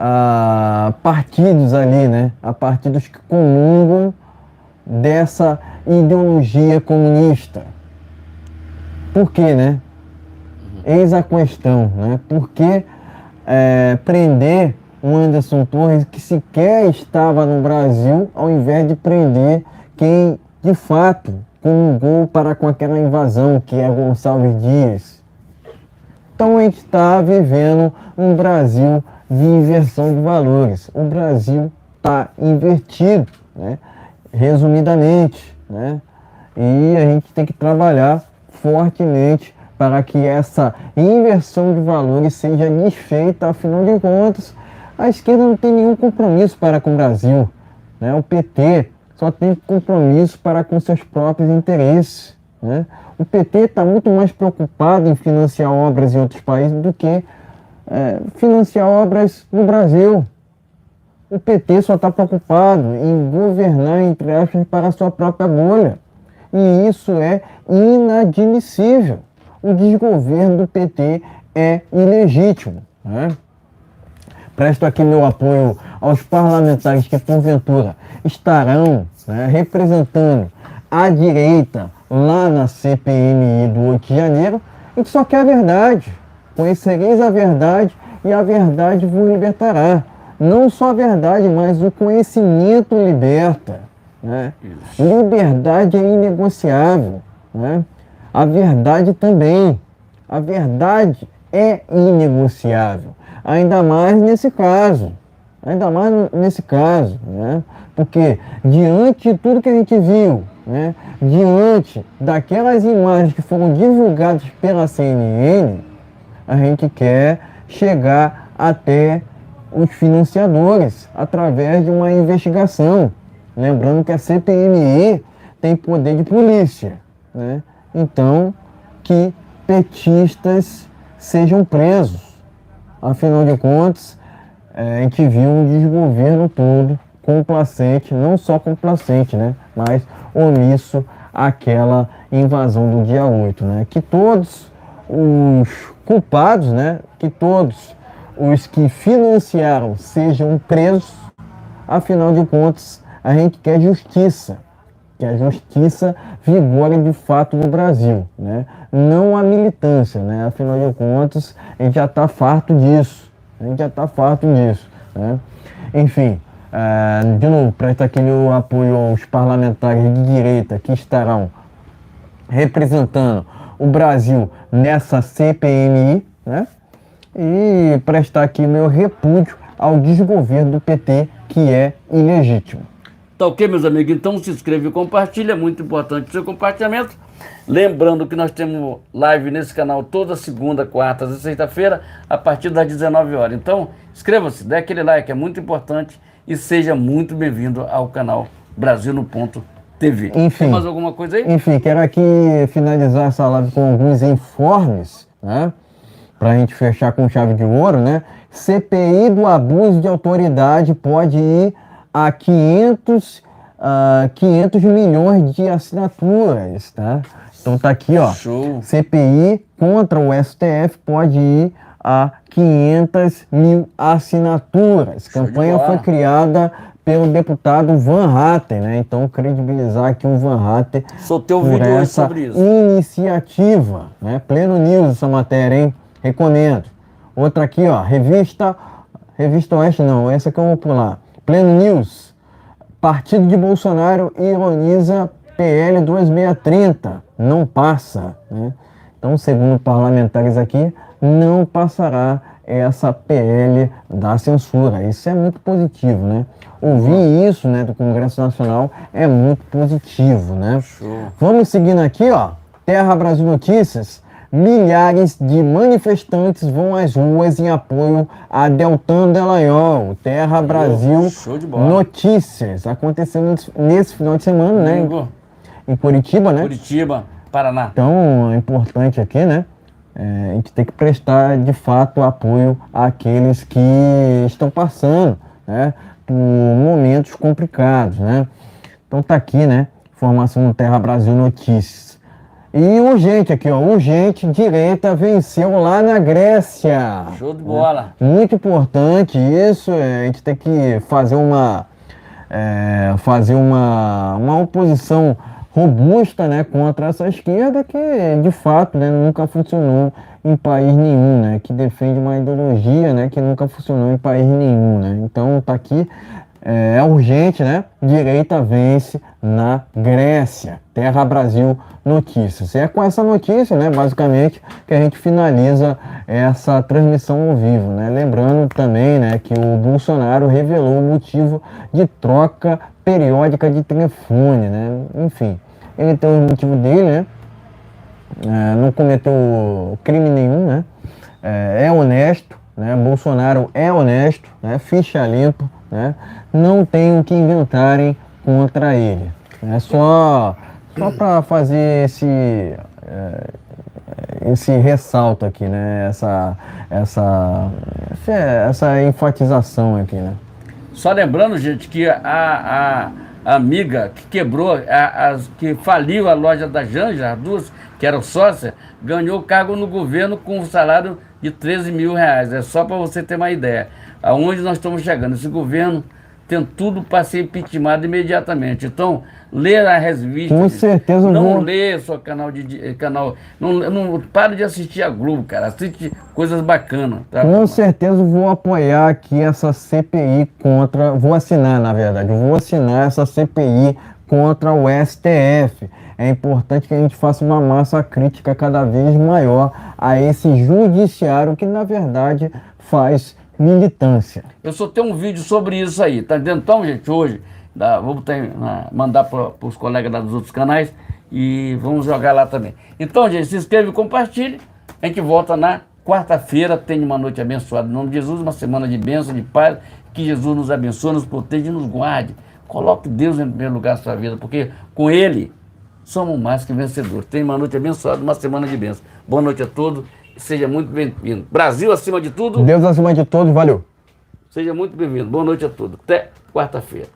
a partidos ali, né? A partidos que comungam dessa ideologia comunista? Por quê, né? Eis a questão, né? Por que prender o Anderson Torres, que sequer estava no Brasil, ao invés de prender quem de fato comungou para com aquela invasão, que é Gonçalves Dias? Então a gente está vivendo um Brasil de inversão de valores. O Brasil está invertido, né? Resumidamente, né? E a gente tem que trabalhar fortemente para que essa inversão de valores seja desfeita. Afinal de contas, a esquerda não tem nenhum compromisso para com o Brasil, né? O PT só tem compromisso para com seus próprios interesses, né? O PT está muito mais preocupado em financiar obras em outros países do que financiar obras no Brasil. O PT só está preocupado em governar, entre aspas, para a sua própria bolha. E isso é inadmissível. O desgoverno do PT é ilegítimo, né? Presto aqui meu apoio aos parlamentares que, porventura, estarão, né, representando a direita lá na CPMI do 8 de janeiro, e que só quer a verdade. Conhecereis a verdade e a verdade vos libertará. Não só a verdade, mas o conhecimento liberta, né? Liberdade é inegociável, né? A verdade também. A verdade é inegociável. Ainda mais nesse caso. Né? Porque diante de tudo que a gente viu, né? Diante daquelas imagens que foram divulgadas pela CNN, a gente quer chegar até os financiadores através de uma investigação. Lembrando que a CPMI tem poder de polícia, né? Então, que petistas sejam presos. Afinal de contas, a gente viu um desgoverno todo complacente, não só complacente, né? Mas omisso àquela invasão do dia 8, né? Que todos os culpados, né? Que todos os que financiaram sejam presos. Afinal de contas, a gente quer justiça, que a justiça vigore de fato no Brasil, né? Não a militância, né? Afinal de contas, a gente já está farto disso, né? Enfim, de novo, presta aqui meu apoio aos parlamentares de direita que estarão representando o Brasil nessa CPMI, né? E prestar aqui meu repúdio ao desgoverno do PT, que é ilegítimo. Tá ok, meus amigos? Então se inscreve e compartilha, é muito importante o seu compartilhamento. Lembrando que nós temos live nesse canal toda segunda, quarta e sexta-feira, a partir das 19 horas. Então, inscreva-se, dê aquele like, é muito importante, e seja muito bem-vindo ao canal Brasil no Ponto TV. Enfim, tem mais alguma coisa aí? Enfim, quero aqui finalizar essa live com alguns informes, né? Para a gente fechar com chave de ouro, né? CPI do abuso de autoridade pode ir a 500 milhões de assinaturas, tá? Então tá aqui, ó. Show. CPI contra o STF pode ir a 500 mil assinaturas. A campanha foi criada pelo deputado Van Hatten, né? Então credibilizar aqui o Van Hatten Soltei um por vídeo hoje essa sobre isso. iniciativa, né? Pleno News essa matéria, hein? Recomendo. Outra aqui, ó, Revista Oeste não, essa que eu vou pular. Pleno News. Partido de Bolsonaro ironiza PL 2630. Não passa, né? Então, segundo parlamentares aqui, não passará essa PL da censura. Isso é muito positivo, né? Ouvir isso, né, do Congresso Nacional é muito positivo, né? Show. Vamos seguindo aqui, ó. Terra Brasil Notícias. Milhares de manifestantes vão às ruas em apoio a Deltan Dallagnol. Terra Brasil Show de bola. Notícias. Aconteceu nesse final de semana, né? Em Curitiba, né? Curitiba, Paraná. Então, é importante aqui, né? A gente tem que prestar, de fato, apoio àqueles que estão passando, né, por momentos complicados, né? Então tá aqui, né? Informação do Terra Brasil Notícias. E urgente aqui, ó, urgente, direita venceu lá na Grécia. Show de bola. Muito importante isso, a gente tem que fazer uma oposição robusta, né, contra essa esquerda que, de fato, né, nunca funcionou em país nenhum, né, que defende uma ideologia, né, que nunca funcionou em país nenhum, né. Então tá aqui, é urgente, né, direita vence na Grécia. Terra Brasil Notícias. E é com essa notícia, né, basicamente, que a gente finaliza essa transmissão ao vivo, né. Lembrando também, né, que o Bolsonaro revelou o motivo de troca periódica de telefone, né. Enfim, ele tem o motivo dele, né. não cometeu crime nenhum, né? É honesto, né? Bolsonaro é honesto, né? Ficha limpa, né? Não tem o que inventarem contra ele. É só para fazer esse ressalto aqui, né? Essa enfatização aqui, né? Só lembrando, gente, que a amiga que quebrou, que faliu a loja da Janja, as duas que eram sócias, ganhou cargo no governo com um salário de 13 mil reais. É só para você ter uma ideia. Aonde nós estamos chegando. Esse governo tem tudo para ser impeachmentado imediatamente. Então, lê a revista. Com certeza não vou. lê só canal. Não para de assistir a Globo, cara. Assiste coisas bacanas. Tá? Com certeza vou apoiar aqui essa CPI contra. Vou assinar, na verdade. Vou assinar essa CPI contra o STF. É importante que a gente faça uma massa crítica cada vez maior a esse judiciário que, na verdade, faz militância. Eu só tenho um vídeo sobre isso aí, tá entendendo? Então, gente, hoje, vou mandar para os colegas lá dos outros canais e vamos jogar lá também. Então, gente, se inscreve e compartilhe. A gente volta na quarta-feira. Tenha uma noite abençoada em nome de Jesus, uma semana de bênção, de paz. Que Jesus nos abençoe, nos proteja e nos guarde. Coloque Deus em primeiro lugar na sua vida, porque com Ele somos mais que vencedores. Tenha uma noite abençoada, uma semana de bênção. Boa noite a todos. Seja muito bem-vindo. Brasil acima de tudo. Deus acima de todos, valeu. Seja muito bem-vindo. Boa noite a todos. Até quarta-feira.